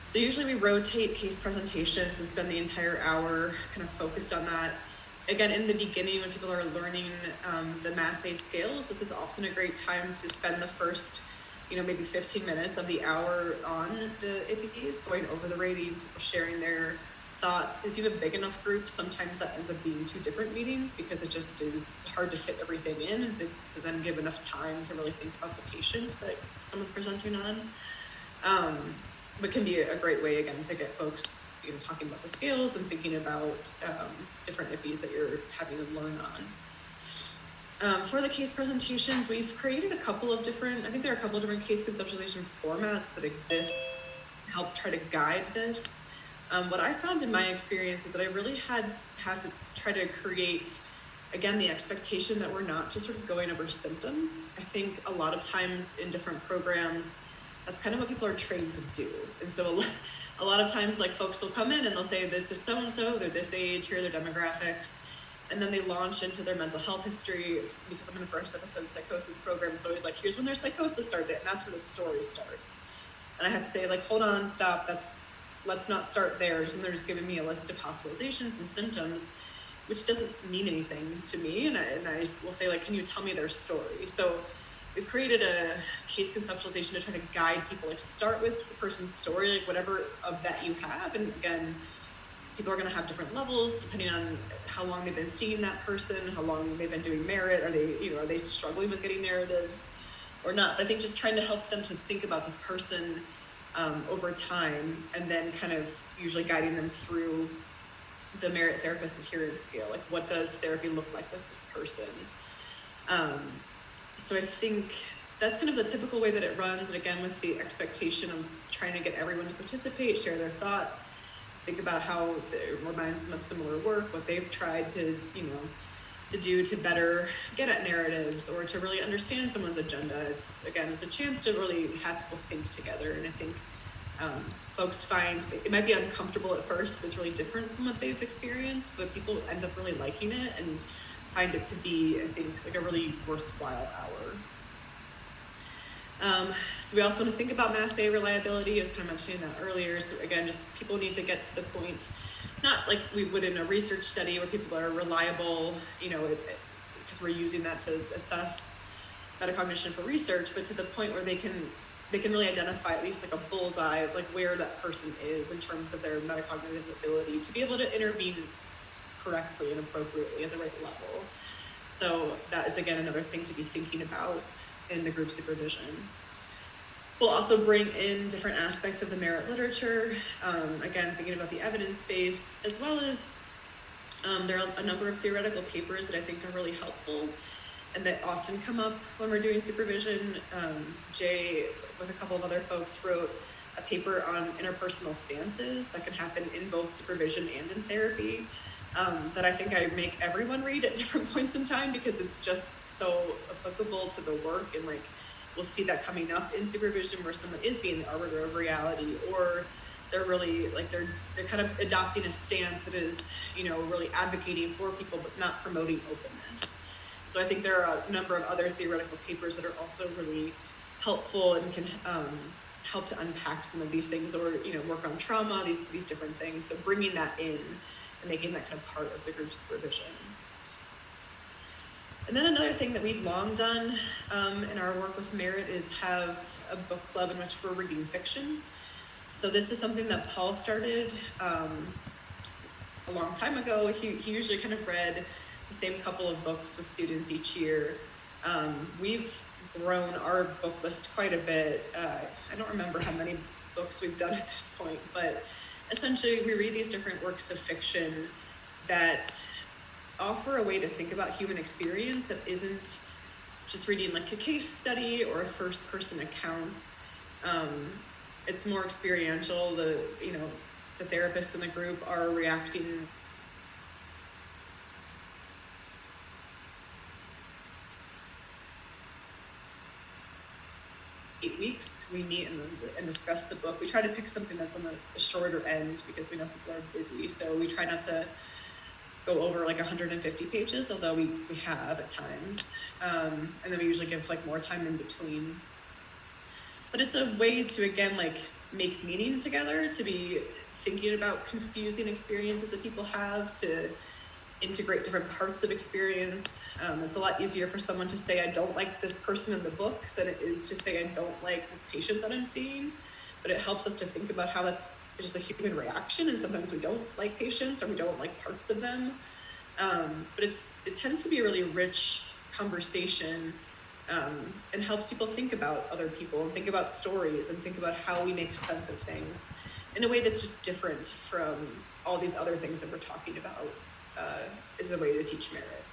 So usually we rotate case presentations and spend the entire hour kind of focused on that. Again, in the beginning, when people are learning the MASA scales, this is often a great time to spend the first, you know, maybe 15 minutes of the hour on the IPs, going over the ratings, people sharing their thoughts. If you have a big enough group, sometimes that ends up being 2 different meetings because it just is hard to fit everything in and to then give enough time to really think about the patient that someone's presenting on. But can be a great way, again, to get folks, you know, talking about the scales and thinking about different IPs that you're having them learn on. For the case presentations, we've created I think there are a couple of different case conceptualization formats that exist to help try to guide this. What I found in my experience is that I really had to try to create, again, the expectation that we're not just sort of going over symptoms. I think a lot of times in different programs, that's kind of what people are trained to do. And so a lot of times, like, folks will come in and they'll say, this is so-and-so, they're this age, here are their demographics. And then they launch into their mental health history. Because I'm in a first episode psychosis program, it's always like, here's when their psychosis started, and that's where the story starts. And I have to say, like, hold on, stop, let's not start there. And they're just giving me a list of hospitalizations and symptoms, which doesn't mean anything to me. And I will say, like, can you tell me their story? So we've created a case conceptualization to try to guide people, like, start with the person's story, like, whatever of that you have. And again, people are going to have different levels depending on how long they've been seeing that person, how long they've been doing merit. Are they struggling with getting narratives or not? But I think just trying to help them to think about this person over time, and then kind of usually guiding them through the merit therapist adherence scale. Like, what does therapy look like with this person? So I think that's kind of the typical way that it runs. And again, with the expectation of trying to get everyone to participate, share their thoughts, think about how it reminds them of similar work, what they've tried to do to better get at narratives or to really understand someone's agenda. It's a chance to really have people think together. And I think folks find it might be uncomfortable at first if it's really different from what they've experienced, but people end up really liking it and find it to be, I think, like a really worthwhile hour. So we also want to think about Mass A reliability. I was kind of mentioning that earlier. So again, just people need to get to the point, not like we would in a research study where people are reliable, because we're using that to assess metacognition for research, but to the point where they can really identify at least like a bullseye of like where that person is in terms of their metacognitive ability to be able to intervene correctly and appropriately at the right level. So that is, again, another thing to be thinking about in the group supervision. We'll also bring in different aspects of the merit literature, again, thinking about the evidence base, as well as there are a number of theoretical papers that I think are really helpful and that often come up when we're doing supervision. Jay, with a couple of other folks, wrote a paper on interpersonal stances that can happen in both supervision and in therapy, that I think I make everyone read at different points in time because it's just so applicable to the work. And like, we'll see that coming up in supervision where someone is being the arbiter of reality, or they're really like, they're kind of adopting a stance that is, really advocating for people, but not promoting openness. So I think there are a number of other theoretical papers that are also really helpful and can help to unpack some of these things, or, work on trauma, these different things. So bringing that in and making that kind of part of the group supervision. And then another thing that we've long done in our work with merit is have a book club in which we're reading fiction. So this is something that Paul started a long time ago. He usually kind of read the same couple of books with students each year. We've grown our book list quite a bit. I don't remember how many books we've done at this point, but essentially we read these different works of fiction that offer a way to think about human experience that isn't just reading like a case study or a first person account. It's more experiential. The therapists in the group are reacting weeks. We meet and discuss the book. We try to pick something that's on the shorter end because we know people are busy. So we try not to go over like 150 pages, although we have at times. And then we usually give like more time in between. But it's a way to, again, like make meaning together, to be thinking about confusing experiences that people have, to integrate different parts of experience. It's a lot easier for someone to say, I don't like this person in the book, than it is to say, I don't like this patient that I'm seeing. But it helps us to think about how that's just a human reaction, and sometimes we don't like patients or we don't like parts of them. But it tends to be a really rich conversation, and helps people think about other people and think about stories and think about how we make sense of things in a way that's just different from all these other things that we're talking about. Is a way to teach merit.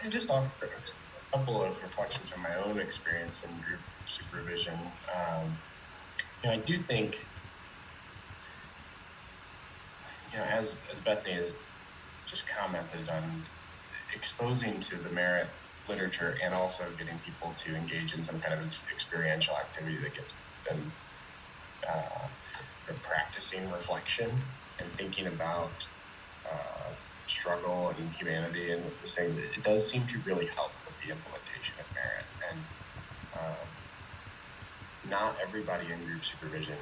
And just offer a couple of reflections from my own experience in group supervision. I do think, as Bethany has just commented on, exposing to the merit literature and also getting people to engage in some kind of experiential activity that gets them practicing reflection and thinking about struggle and humanity and these things, it does seem to really help with the implementation of merit. And not everybody in group supervision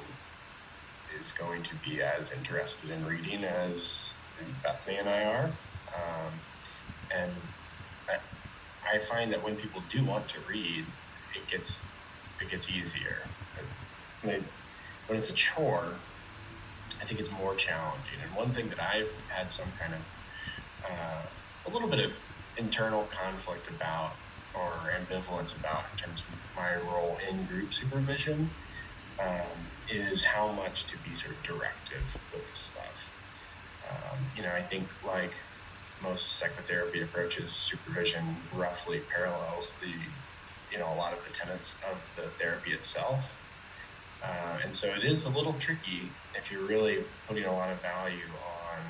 is going to be as interested in reading as Bethany and I are. And I find that when people do want to read, it gets easier. When it's a chore, I think it's more challenging. And one thing that I've had some kind of a little bit of internal conflict about, or ambivalence about, in terms of my role in group supervision, is how much to be sort of directive with this stuff. I think, like most psychotherapy approaches, supervision roughly parallels a lot of the tenets of the therapy itself. And so it is a little tricky if you're really putting a lot of value on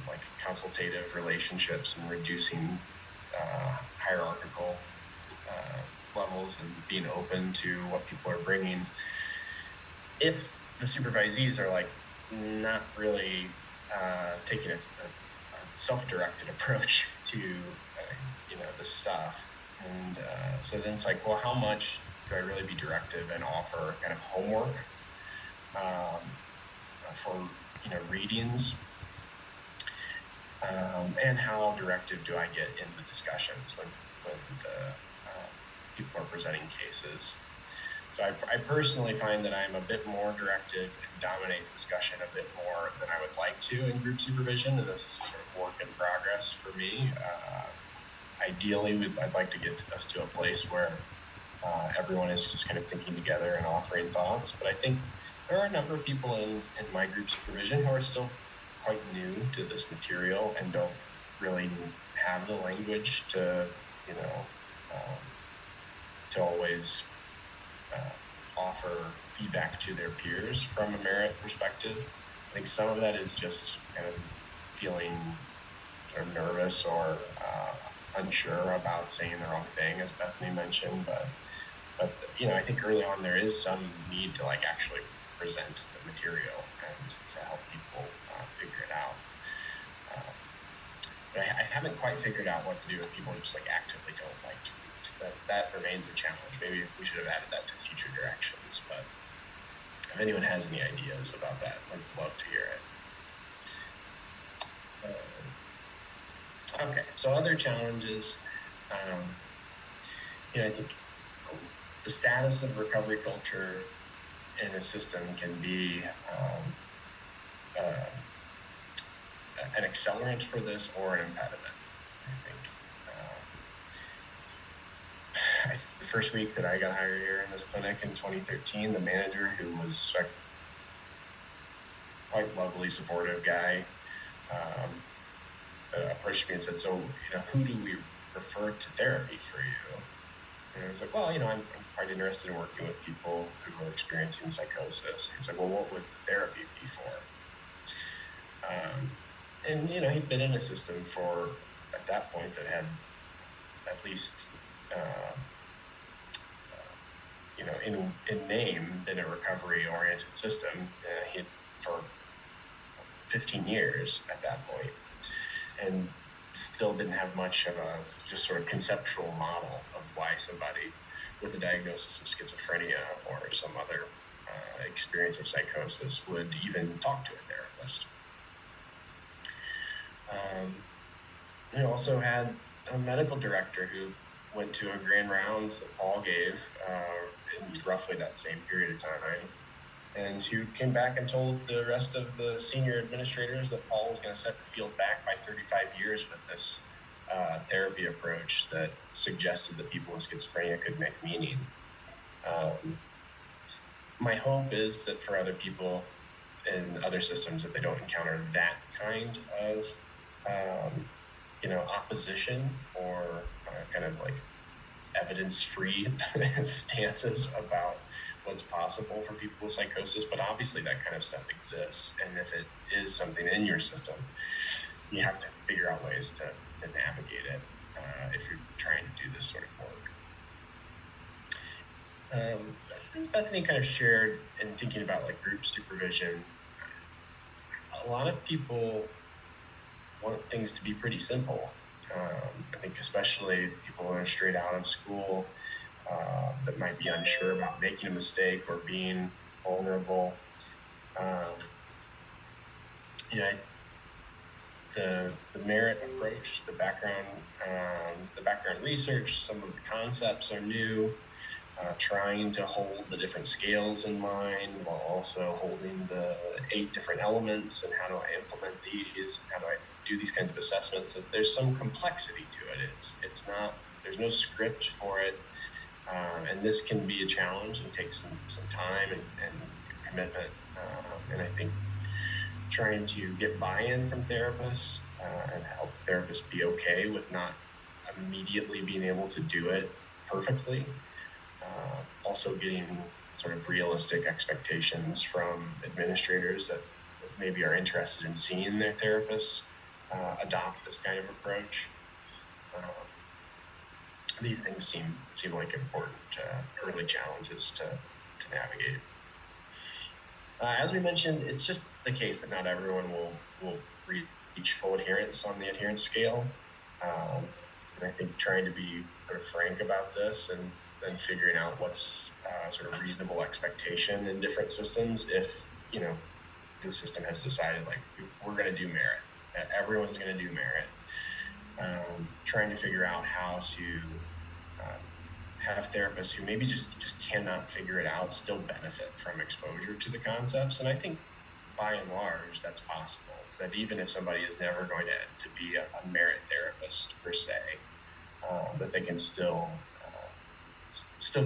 like consultative relationships and reducing hierarchical levels and being open to what people are bringing. If the supervisees are like not really taking a self-directed approach to this stuff, and so then it's like, well, how much do I really be directive and offer kind of homework for readings, and how directive do I get in the discussions when the people are presenting cases? So I personally find that I'm a bit more directive and dominate discussion a bit more than I would like to in group supervision, and this is sort of work in progress for me. Ideally, I'd like to get us to a place where everyone is just kind of thinking together and offering thoughts. But I think there are a number of people in my group supervision who are still quite new to this material and don't really have the language to always offer feedback to their peers from a merit perspective. I think some of that is just kind of feeling sort of nervous or unsure about saying the wrong thing, as Bethany mentioned. But I think early on there is some need to like actually present the material and to help people figure it out. But I haven't quite figured out what to do if people just like actively don't like to read. That remains a challenge. Maybe we should have added that to future directions. But if anyone has any ideas about that, I'd love to hear it. Okay, so other challenges. I think the status of recovery culture in a system can be an accelerant for this or an impediment. I think the first week that I got hired here in this clinic in 2013, the manager, who was a quite lovely, supportive guy, approached me and said, "So, who do we refer to therapy for you?" And I was like, "Well, I'm quite interested in working with people who are experiencing psychosis." He was like, "Well, what would the therapy be for?" And he'd been in a system at that point that had at least in name been a recovery-oriented system. He for 15 years at that point, and still didn't have much of a just sort of conceptual model of why somebody with a diagnosis of schizophrenia or some other experience of psychosis would even talk to a therapist. We also had a medical director who went to a grand rounds that Paul gave in roughly that same period of time, and who came back and told the rest of the senior administrators that Paul was going to set the field back by 35 years with this therapy approach that suggested that people with schizophrenia could make meaning. My hope is that for other people in other systems, that they don't encounter that kind of opposition or kind of like evidence-free stances about what's possible for people with psychosis, but obviously that kind of stuff exists. And if it is something in your system, you have to figure out ways to navigate it if you're trying to do this sort of work. As Bethany kind of shared in thinking about like group supervision, a lot of people want things to be pretty simple. I think especially people who are straight out of school that might be unsure about making a mistake or being vulnerable. The merit approach, the background research, some of the concepts are new. Trying to hold the different scales in mind while also holding the 8 different elements and how do I implement these, and how do I do these kinds of assessments. And there's some complexity to it. It's not, there's no script for it. And this can be a challenge and take some time and commitment. And I think trying to get buy-in from therapists and help therapists be okay with not immediately being able to do it perfectly. Also getting sort of realistic expectations from administrators that maybe are interested in seeing their therapists adopt this kind of approach. These things seem like important early challenges to navigate. As we mentioned, it's just the case that not everyone will reach full adherence on the adherence scale. And I think trying to be sort of frank about this and then figuring out what's sort of reasonable expectation in different systems. If, the system has decided like we're going to do merit, everyone's going to do merit. Trying to figure out how to have therapists who maybe just cannot figure it out still benefit from exposure to the concepts. And I think by and large that's possible, that even if somebody is never going to be a merit therapist per se, that they can still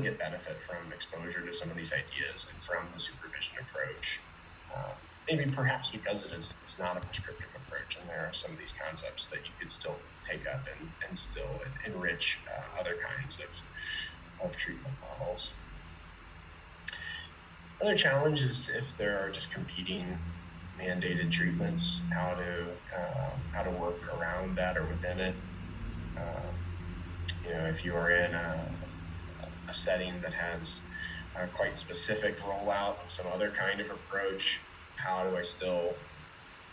get benefit from exposure to some of these ideas and from the supervision approach. Maybe perhaps because it's not a prescriptive approach, and there are some of these concepts that you could still take up and still enrich other kinds of treatment models. Another challenge is if there are just competing mandated treatments, how to work around that or within it. If you are in a setting that has a quite specific rollout of some other kind of approach, how do I still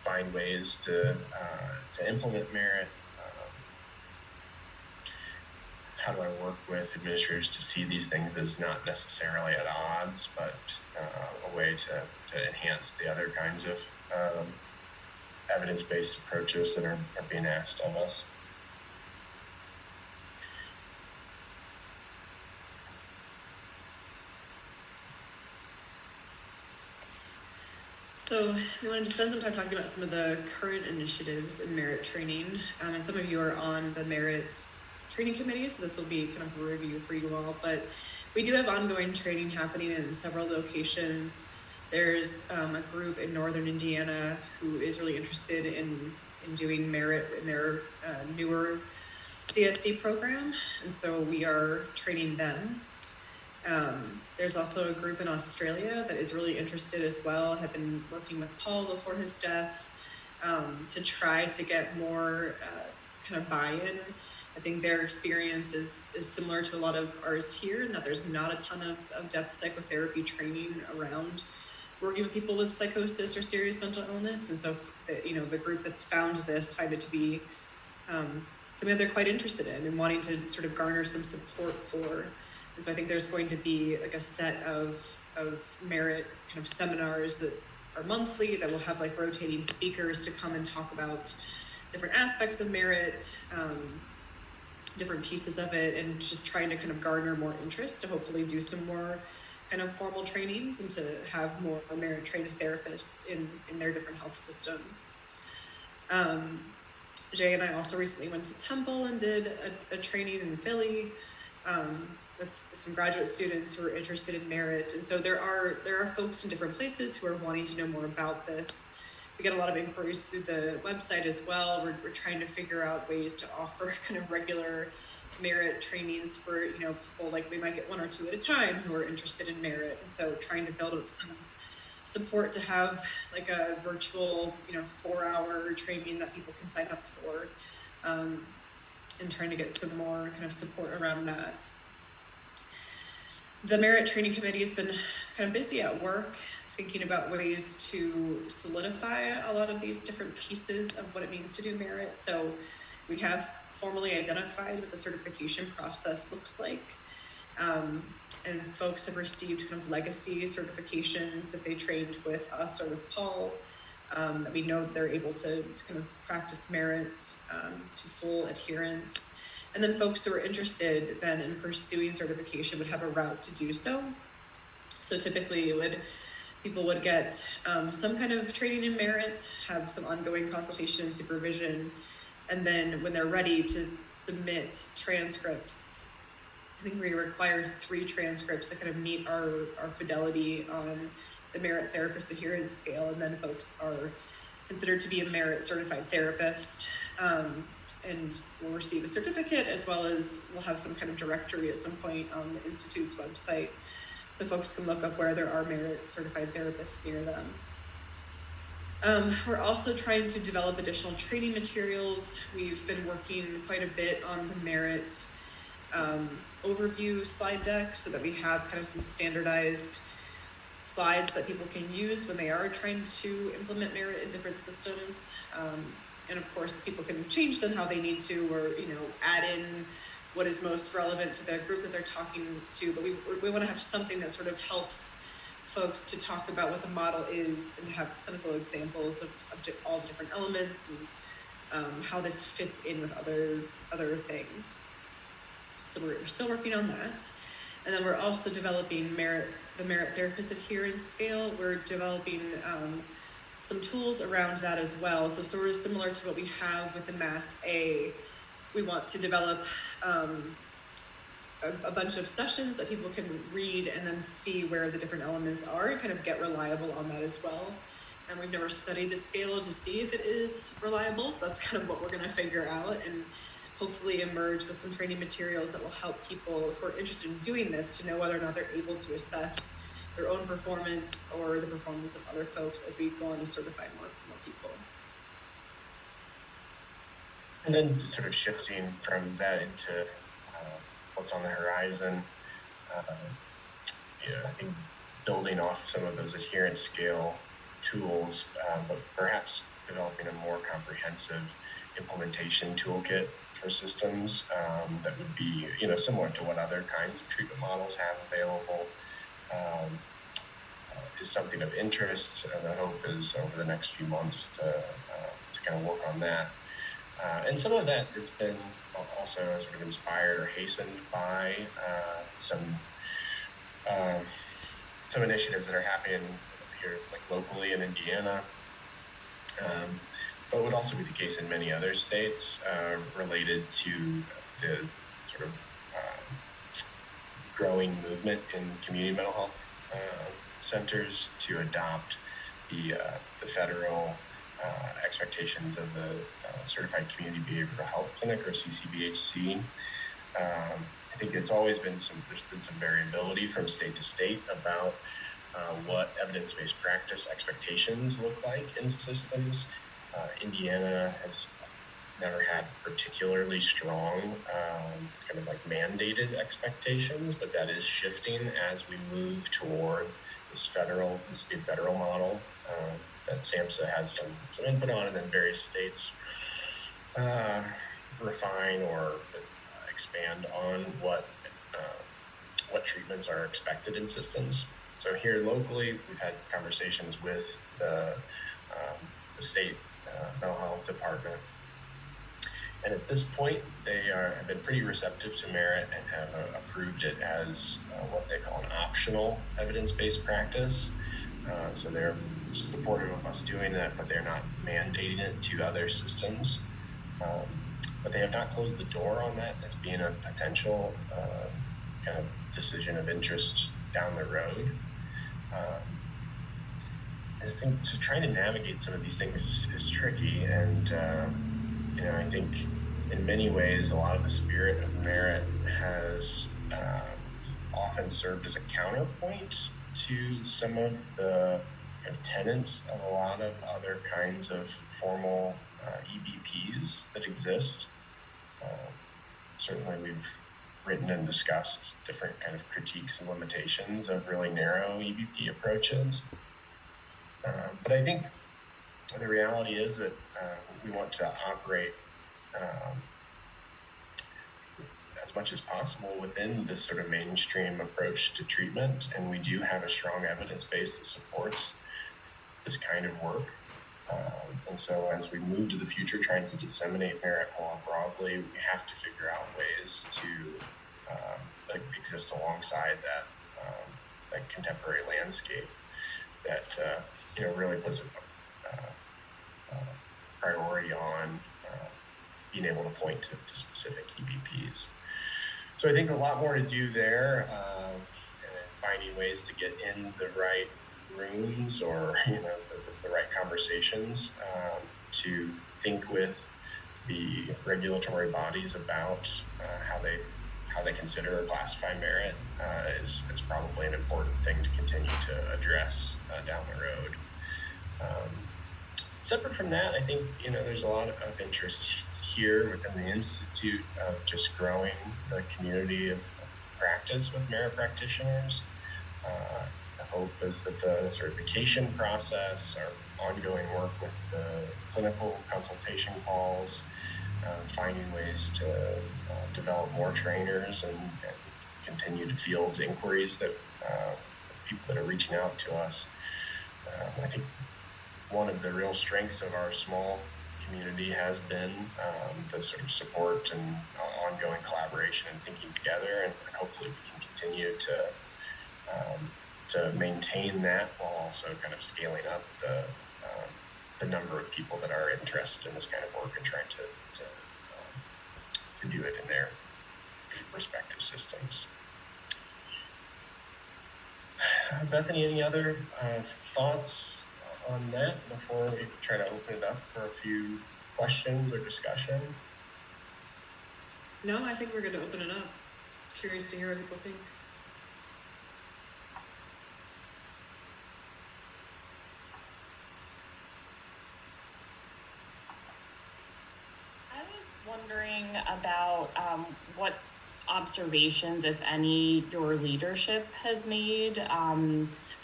find ways to implement merit? How do I work with administrators to see these things as not necessarily at odds, but a way to enhance the other kinds of evidence-based approaches that are being asked of us? So we want to spend some time talking about some of the current initiatives in merit training. And some of you are on the merit training committee, so this will be kind of a review for you all. But we do have ongoing training happening in several locations. There's a group in northern Indiana who is really interested in doing merit in their newer CSD program, and so we are training them. There's also a group in Australia that is really interested as well, had been working with Paul before his death to try to get more kind of buy-in. I think their experience is similar to a lot of ours here, in that there's not a ton of depth psychotherapy training around working with people with psychosis or serious mental illness. And so, the group that's found this find it to be something that they're quite interested in and wanting to sort of garner some support for. And so I think there's going to be like a set of merit kind of seminars that are monthly, that will have like rotating speakers to come and talk about different aspects of merit, different pieces of it, and just trying to kind of garner more interest to hopefully do some more kind of formal trainings and to have more merit trained therapists in their different health systems. Jay and I also recently went to Temple and did a training in Philly with some graduate students who are interested in merit. And so there are folks in different places who are wanting to know more about this. we get a lot of inquiries through the website as well. We're trying to figure out ways to offer kind of regular merit trainings for, you know, people, like we might get 1 or 2 at a time who are interested in merit. And so trying to build up some support to have like a virtual, you know, 4-hour training that people can sign up for, and trying to get some more kind of support around that. The Merit Training Committee has been kind of busy at work thinking about ways to solidify a lot of these different pieces of what it means to do merit. So we have formally identified what the certification process looks like. And folks have received kind of legacy certifications if they trained with us or with Paul, that we know that they're able to kind of practice merit to full adherence. And then folks who are interested then in pursuing certification would have a route to do so. So typically people would get some kind of training in merit, have some ongoing consultation and supervision, and then when they're ready to submit transcripts, I think we require 3 transcripts that kind of meet our fidelity on the merit therapist adherence scale, and then folks are considered to be a merit certified therapist, and will receive a certificate, as well as we'll have some kind of directory at some point on the Institute's website, so folks can look up where there are merit certified therapists near them. We're also trying to develop additional training materials. We've been working quite a bit on the merit overview slide deck, so that we have kind of some standardized slides that people can use when they are trying to implement merit in different systems. And of course, people can change them how they need to, or, you know, add in what is most relevant to the group that they're talking to. But we want to have something that sort of helps folks to talk about what the model is and have clinical examples of all the different elements and how this fits in with other things. So we're still working on that. And then we're also developing the merit therapist adherence scale. We're developing some tools around that as well. So sort of similar to what we have with the Mass A, we want to develop a bunch of sessions that people can read and then see where the different elements are and kind of get reliable on that as well. And we've never studied the scale to see if it is reliable, so that's kind of what we're going to figure out, and hopefully emerge with some training materials that will help people who are interested in doing this to know whether or not they're able to assess their own performance or the performance of other folks as we go on to certify more people. And then sort of shifting from that into what's on the horizon, I think building off some of those adherence scale tools, but perhaps developing a more comprehensive implementation toolkit for systems that would be, similar to what other kinds of treatment models have available, is something of interest. And the hope is over the next few months to kind of work on that. And some of that has been also sort of inspired or hastened by some initiatives that are happening here, like locally in Indiana, but would also be the case in many other states related to the sort of growing movement in community mental health centers to adopt the federal expectations of the Certified Community Behavioral Health Clinic, or CCBHC. I think there's been some variability from state to state about what evidence-based practice expectations look like in systems. Indiana has never had particularly strong kind of like mandated expectations, but that is shifting as we move toward this new federal model that SAMHSA has some input on, and then various states refine or expand on what treatments are expected in systems. So here locally, we've had conversations with the state mental health department, and at this point, they have been pretty receptive to merit and have approved it as what they call an optional evidence-based practice. So they're supportive of us doing that, but they're not mandating it to other systems. But they have not closed the door on that as being a potential kind of decision of interest down the road. I think to try to navigate some of these things is tricky, and I think in many ways a lot of the spirit of merit has often served as a counterpoint to some of the kind of tenets of a lot of other kinds of formal EBPs that exist. Certainly, we've written and discussed different kind of critiques and limitations of really narrow EBP approaches. But I think the reality is that we want to operate as much as possible within this sort of mainstream approach to treatment, and we do have a strong evidence base that supports this kind of work. And so as we move to the future, trying to disseminate merit more broadly, we have to figure out ways to exist alongside that contemporary landscape that really puts a priority on being able to point to specific EBPs. So I think a lot more to do there, and finding ways to get in the right rooms or the right conversations to think with the regulatory bodies about how they consider or classify merit is probably an important thing to continue to address down the road. Separate from that, I think there's a lot of interest here within the Institute of just growing the community of practice with merit practitioners. The hope is that the certification process, our ongoing work with the clinical consultation calls, finding ways to develop more trainers and continue to field inquiries that people that are reaching out to us. I think one of the real strengths of our small community has been the sort of support and ongoing collaboration and thinking together, and hopefully we can continue to maintain that while also kind of scaling up the number of people that are interested in this kind of work and trying to do it in their respective systems. Bethany, any other thoughts on that before we try to open it up for a few questions or discussion? No, I think we're going to open it up. Curious to hear what people think. I was wondering about what observations, if any, your leadership has made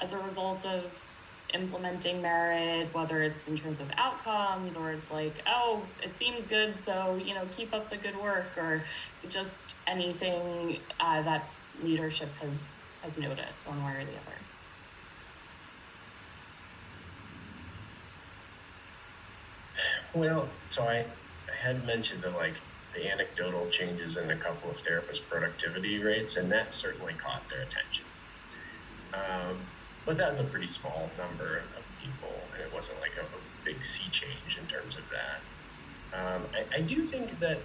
as a result of implementing merit, whether it's in terms of outcomes or it's like, oh, it seems good, so keep up the good work, or just anything that leadership has noticed one way or the other. Well, so I had mentioned the anecdotal changes in a couple of therapists' productivity rates, and that certainly caught their attention. But that was a pretty small number of people, and it wasn't like a big sea change in terms of that. I do think that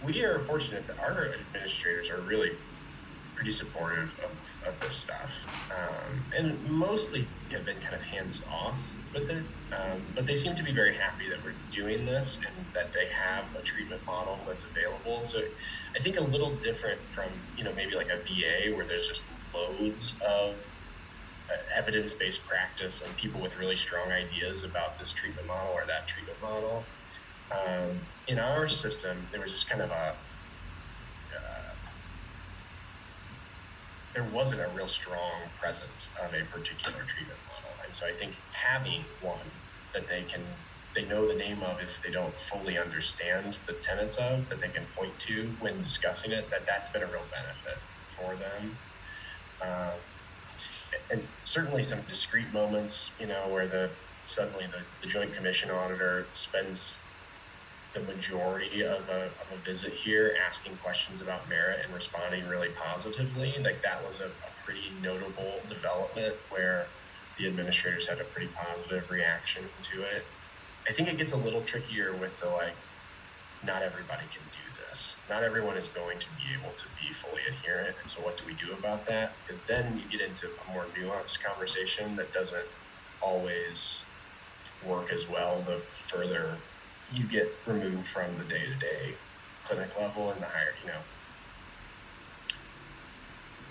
we are fortunate that our administrators are really pretty supportive of this stuff, and mostly have been kind of hands-off with it, but they seem to be very happy that we're doing this and that they have a treatment model that's available. So I think a little different from maybe like a VA where there's just loads of evidence-based practice and people with really strong ideas about this treatment model or that treatment model. In our system, there was just kind of there wasn't a real strong presence of a particular treatment model. And so I think having one that they know the name of if they don't fully understand the tenets of, that they can point to when discussing it, that's been a real benefit for them. And certainly some discrete moments, where suddenly the Joint Commission auditor spends the majority of a visit here asking questions about merit and responding really positively. Like that was a pretty notable development where the administrators had a pretty positive reaction to it. I think it gets a little trickier with not everybody can do this. Not everyone is going to be able to be fully adherent. And so what do we do about that? Because then you get into a more nuanced conversation that doesn't always work as well the further you get removed from the day-to-day clinic level and the higher,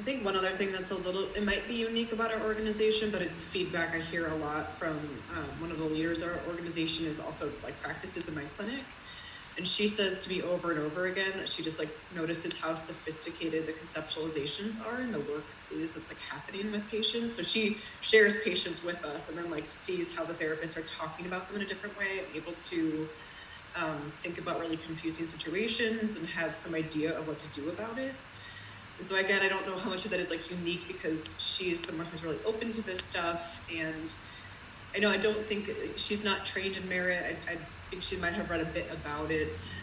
I think one other thing that's it might be unique about our organization, but it's feedback I hear a lot from one of the leaders of our organization is also like practices in my clinic. And she says to me over and over again that she just like notices how sophisticated the conceptualizations are in the work that's like happening with patients. So she shares patients with us and then like sees how the therapists are talking about them in a different way and able to think about really confusing situations and have some idea of what to do about it. And so again, I don't know how much of that is like unique because she's someone who's really open to this stuff. And I know I don't think she's not trained in merit. I think she might have read a bit about it.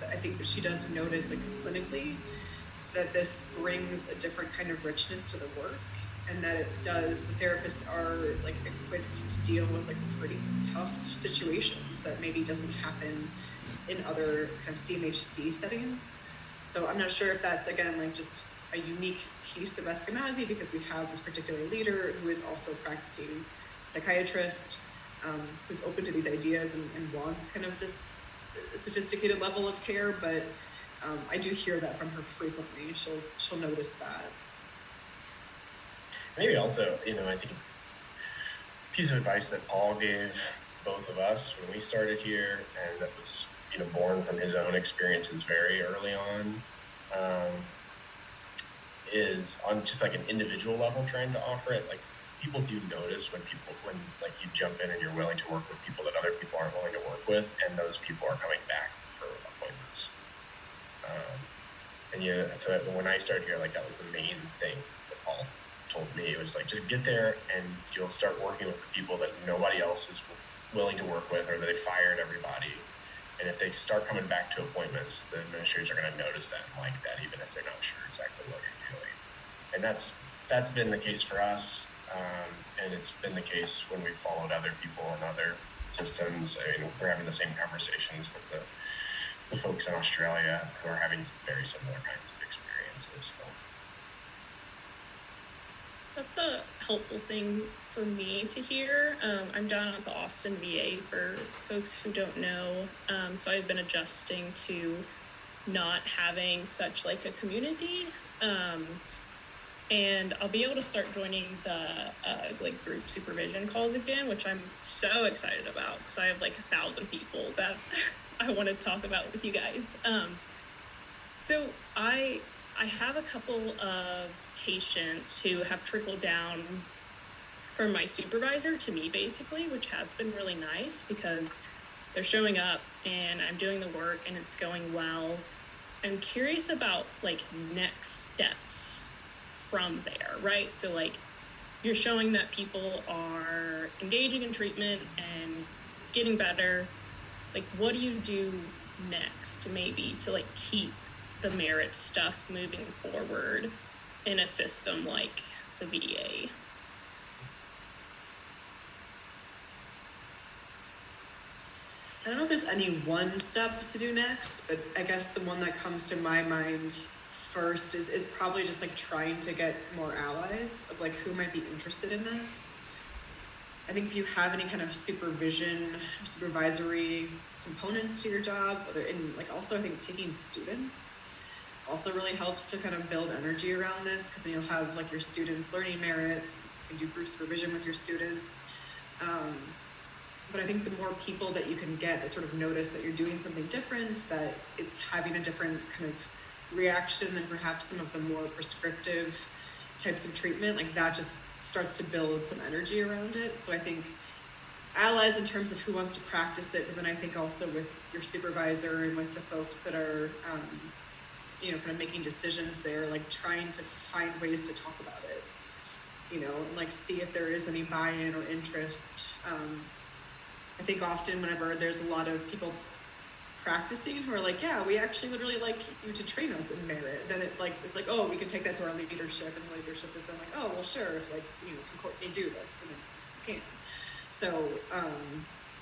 But I think that she does notice like clinically that this brings a different kind of richness to the work and that the therapists are like equipped to deal with like pretty tough situations that maybe doesn't happen in other kind of CMHC settings. So I'm not sure if that's, again, like just a unique piece of Eskenazi because we have this particular leader who is also a practicing psychiatrist, who's open to these ideas and wants kind of this sophisticated level of care, but I do hear that from her frequently. She'll notice that. Maybe also, I think a piece of advice that Paul gave both of us when we started here, and that was born from his own experiences very early on, is on just like an individual level trying to offer it. Like people do notice when like you jump in and you're willing to work with people that other people aren't willing to work with, and those people are coming back for appointments. So when I started here, like that was the main thing that Paul told me. It was like, just get there and you'll start working with the people that nobody else is willing to work with, or that they fired everybody. And if they start coming back to appointments, the administrators are going to notice that and like that, even if they're not sure exactly what you're doing. And that's been the case for us. And it's been the case when we've followed other people and other systems. I mean, we're having the same conversations with the folks in Australia who are having very similar kinds of experiences. So. That's a helpful thing for me to hear. I'm down at the Austin VA for folks who don't know. So I've been adjusting to not having such like a community. And I'll be able to start joining the like group supervision calls again, which I'm so excited about because I have like 1,000 people that I want to talk about with you guys. So I have a couple of patients who have trickled down from my supervisor to me basically, which has been really nice because they're showing up and I'm doing the work and it's going well. I'm curious about like next steps from there, right? So like you're showing that people are engaging in treatment and getting better. Like what do you do next maybe to like keep the merit stuff moving forward in a system like the VA? I don't know if there's any one step to do next, but I guess the one that comes to my mind first is probably just like trying to get more allies of like who might be interested in this. I think if you have any kind of supervisory components to your job, and like also I think taking students also really helps to kind of build energy around this, because then you'll have like your students learning merit, you can do group supervision with your students. But I think the more people that you can get that sort of notice that you're doing something different, that it's having a different kind of reaction than perhaps some of the more prescriptive types of treatment, like that just starts to build some energy around it. So I think allies in terms of who wants to practice it, but then I think also with your supervisor and with the folks that are, kind of making decisions there, like trying to find ways to talk about it, and like see if there is any buy-in or interest. I think often whenever there's a lot of people practicing who are like, yeah, we actually would really like you to train us in merit, then it's like, oh, we can take that to our leadership, and the leadership is then like, oh, well, sure, if like, can Courtney do this, and then you can. So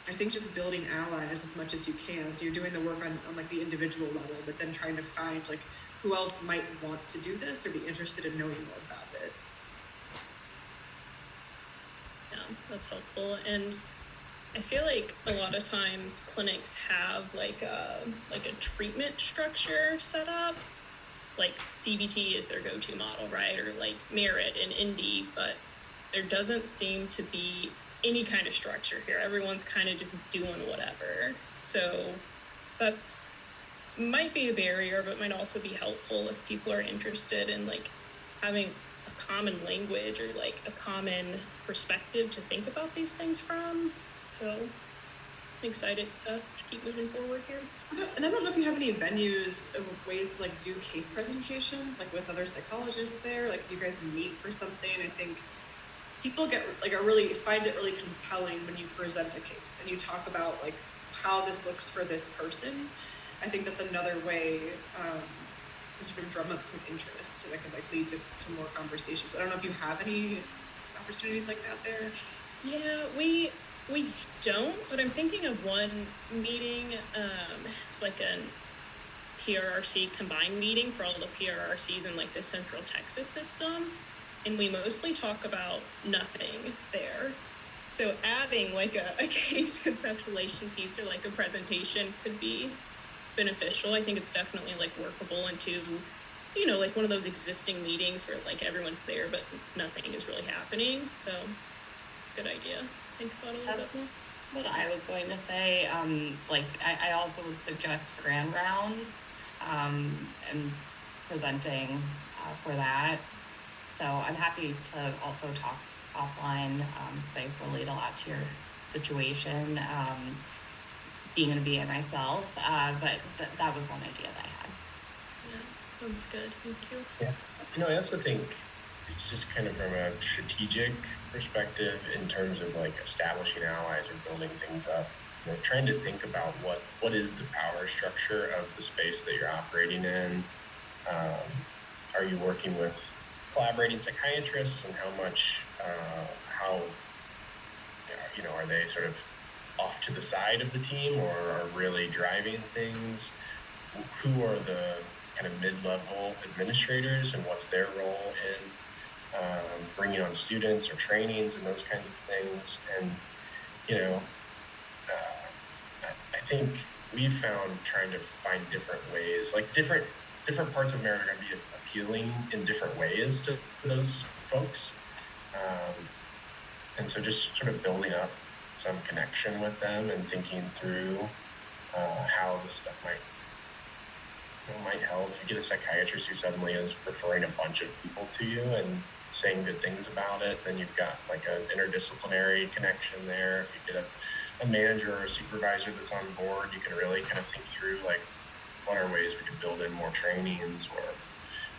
I think just building allies as much as you can. So you're doing the work on like the individual level, but then trying to find like who else might want to do this or be interested in knowing more about it. Yeah. That's helpful. And I feel like a lot of times clinics have like a treatment structure set up. Like CBT is their go-to model, right? Or like Merit and Indy, but there doesn't seem to be any kind of structure here. Everyone's kind of just doing whatever. So that's might be a barrier, but might also be helpful if people are interested in like having a common language or like a common perspective to think about these things from. So I'm excited to keep moving forward here. And I don't know if you have any venues or ways to like do case presentations, like with other psychologists there, like you guys meet for something. I think people get like find it really compelling when you present a case and you talk about like how this looks for this person. I think that's another way to sort of drum up some interest that could like lead to more conversations. I don't know if you have any opportunities like that there. Yeah, we don't, but I'm thinking of one meeting. It's like a PRRC combined meeting for all the PRRCs in like the Central Texas system, and we mostly talk about nothing there. So adding like a case conceptualization piece or like a presentation could be beneficial. I think it's definitely like workable into, you know, like one of those existing meetings where like everyone's there but nothing is really happening. So it's a good idea to think about a little bit more. What I was going to say, like I also would suggest grand rounds and presenting for that. So I'm happy to also talk offline, say relate a lot to your situation, being a BA myself, but that was one idea that I had. Yeah, sounds good. Thank you. Yeah, you know, I also think it's just kind of from a strategic perspective in terms of like establishing allies or building things up. You know, trying to think about what is the power structure of the space that you're operating in. Are you working with collaborating psychiatrists, and how much, how, you know, are they sort of off to the side of the team or are really driving things? Who are the kind of mid-level administrators and what's their role in bringing on students or trainings and those kinds of things? And, you know, I think we've found trying to find different ways, like different parts of Merit are going to be appealing in different ways to those folks. And so just sort of building up some connection with them and thinking through how this stuff might help. If you get a psychiatrist who suddenly is referring a bunch of people to you and saying good things about it, then you've got like an interdisciplinary connection there. If you get a manager or a supervisor that's on board, you can really kind of think through like what are ways we could build in more trainings, or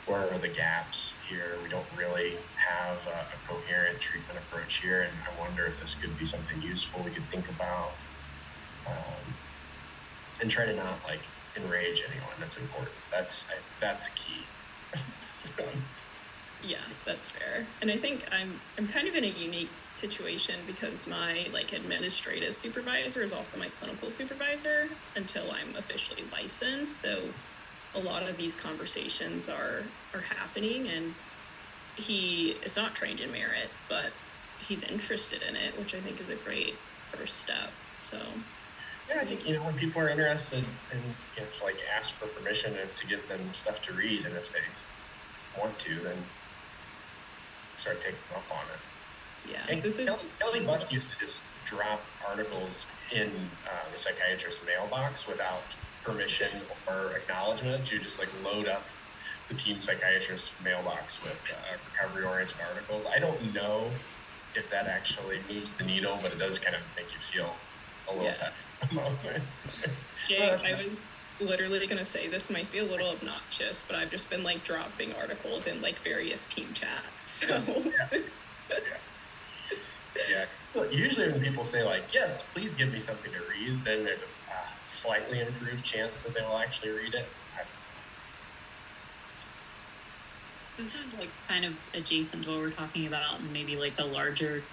where are the gaps here? We don't really have a coherent treatment approach here, and I wonder if this could be something useful we could think about, and try to not like enrage anyone. That's important. That's key. Yeah, that's fair. And I think I'm kind of in a unique situation because my like administrative supervisor is also my clinical supervisor until I'm officially licensed. So a lot of these conversations are happening, and he is not trained in Merit, but he's interested in it, which I think is a great first step. So yeah, I think, you know, when people are interested and, you know, to like ask for permission to give them stuff to read, and if they want to, then start taking them up on it. Yeah, Kelly Buck used to just drop articles in the psychiatrist's mailbox without permission or acknowledgement. You just like load up the team psychiatrist's mailbox with recovery-oriented articles. I don't know if that actually moves the needle, but it does kind of make you feel a little better. Jay, I was literally going to say this might be a little obnoxious, but I've just been like dropping articles in like various team chats. So yeah. Well, usually when people say like, yes, please give me something to read, then there's a slightly improved chance that they will actually read it. This is like kind of adjacent to what we're talking about, and maybe like a larger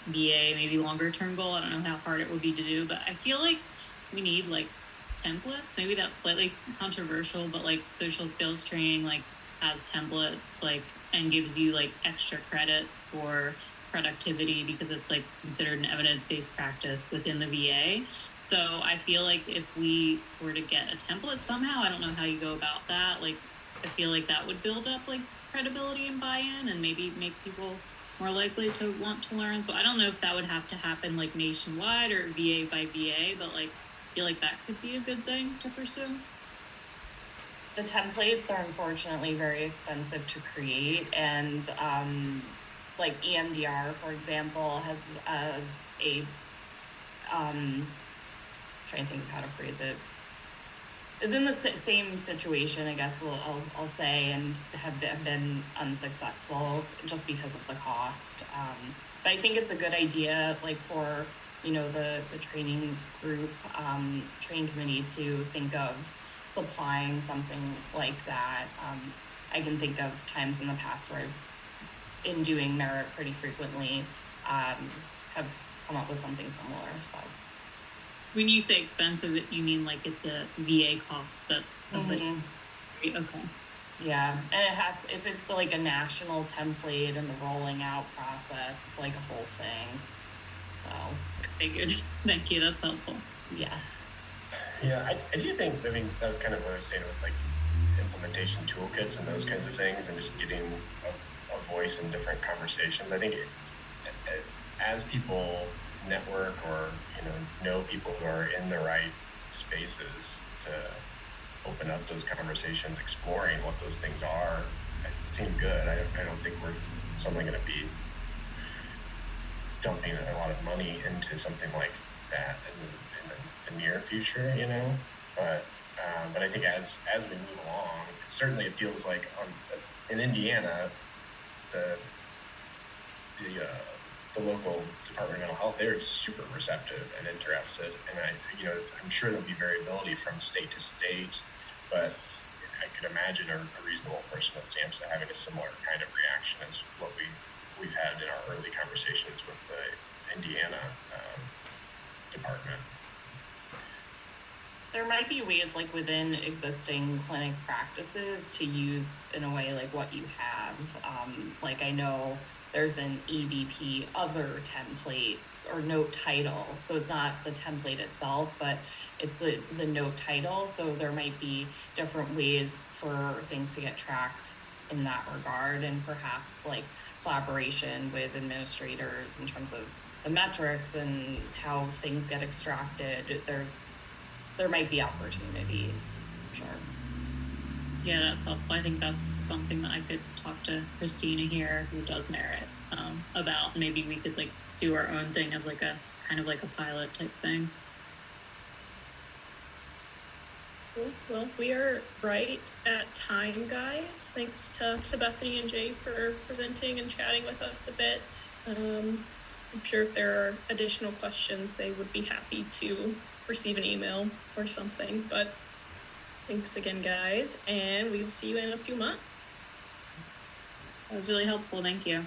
BA, maybe longer term goal. I don't know how hard it would be to do, but I feel like we need like templates. Maybe that's slightly controversial, but like social skills training like has templates like and gives you like extra credits for productivity because it's like considered an evidence-based practice within the VA. So I feel like if we were to get a template somehow, I don't know how you go about that. Like, I feel like that would build up like credibility and buy-in and maybe make people more likely to want to learn. So I don't know if that would have to happen like nationwide or VA by VA, but like I feel like that could be a good thing to pursue. The templates are unfortunately very expensive to create, and like EMDR, for example, has trying to think of how to phrase it, is in the same situation, I guess I'll say, and have been unsuccessful just because of the cost. But I think it's a good idea, like for the training group, training committee to think of supplying something like that. I can think of times in the past where I've, in doing merit pretty frequently, have come up with something similar. So. When you say expensive, you mean like it's a VA cost that somebody. Mm-hmm. Okay. Yeah, and it has, if it's like a national template and the rolling out process, it's like a whole thing. So. I figured. Thank you. That's helpful. Yes. Yeah, I do think, I mean, that was kind of what I was saying with like implementation toolkits and those kinds of things, and just getting a voice in different conversations. I think as people network or know people who are in the right spaces to open up those conversations, exploring what those things are, it seemed good. I don't think we're suddenly going to be dumping a lot of money into something like that in the near future, but I think as we move along, certainly it feels like in Indiana, the local Department of Mental Health, they're super receptive and interested, and I'm sure there'll be variability from state to state, but I could imagine a reasonable person at SAMHSA having a similar kind of reaction as what we've had in our early conversations with the Indiana department. There might be ways like within existing clinic practices to use in a way like what you have. Like I know there's an EBP other template or note title. So it's not the template itself, but it's the note title. So there might be different ways for things to get tracked in that regard, and perhaps like collaboration with administrators in terms of the metrics and how things get extracted. There might be opportunity, sure. Yeah, that's helpful. I think that's something that I could talk to Christina here, who does merit, about. Maybe we could like do our own thing as like a kind of like a pilot type thing. Cool. Well, we are right at time, guys. Thanks to Bethany and Jay for presenting and chatting with us a bit. I'm sure if there are additional questions, they would be happy to receive an email or something, but thanks again, guys, and we will see you in a few months. That was really helpful. Thank you.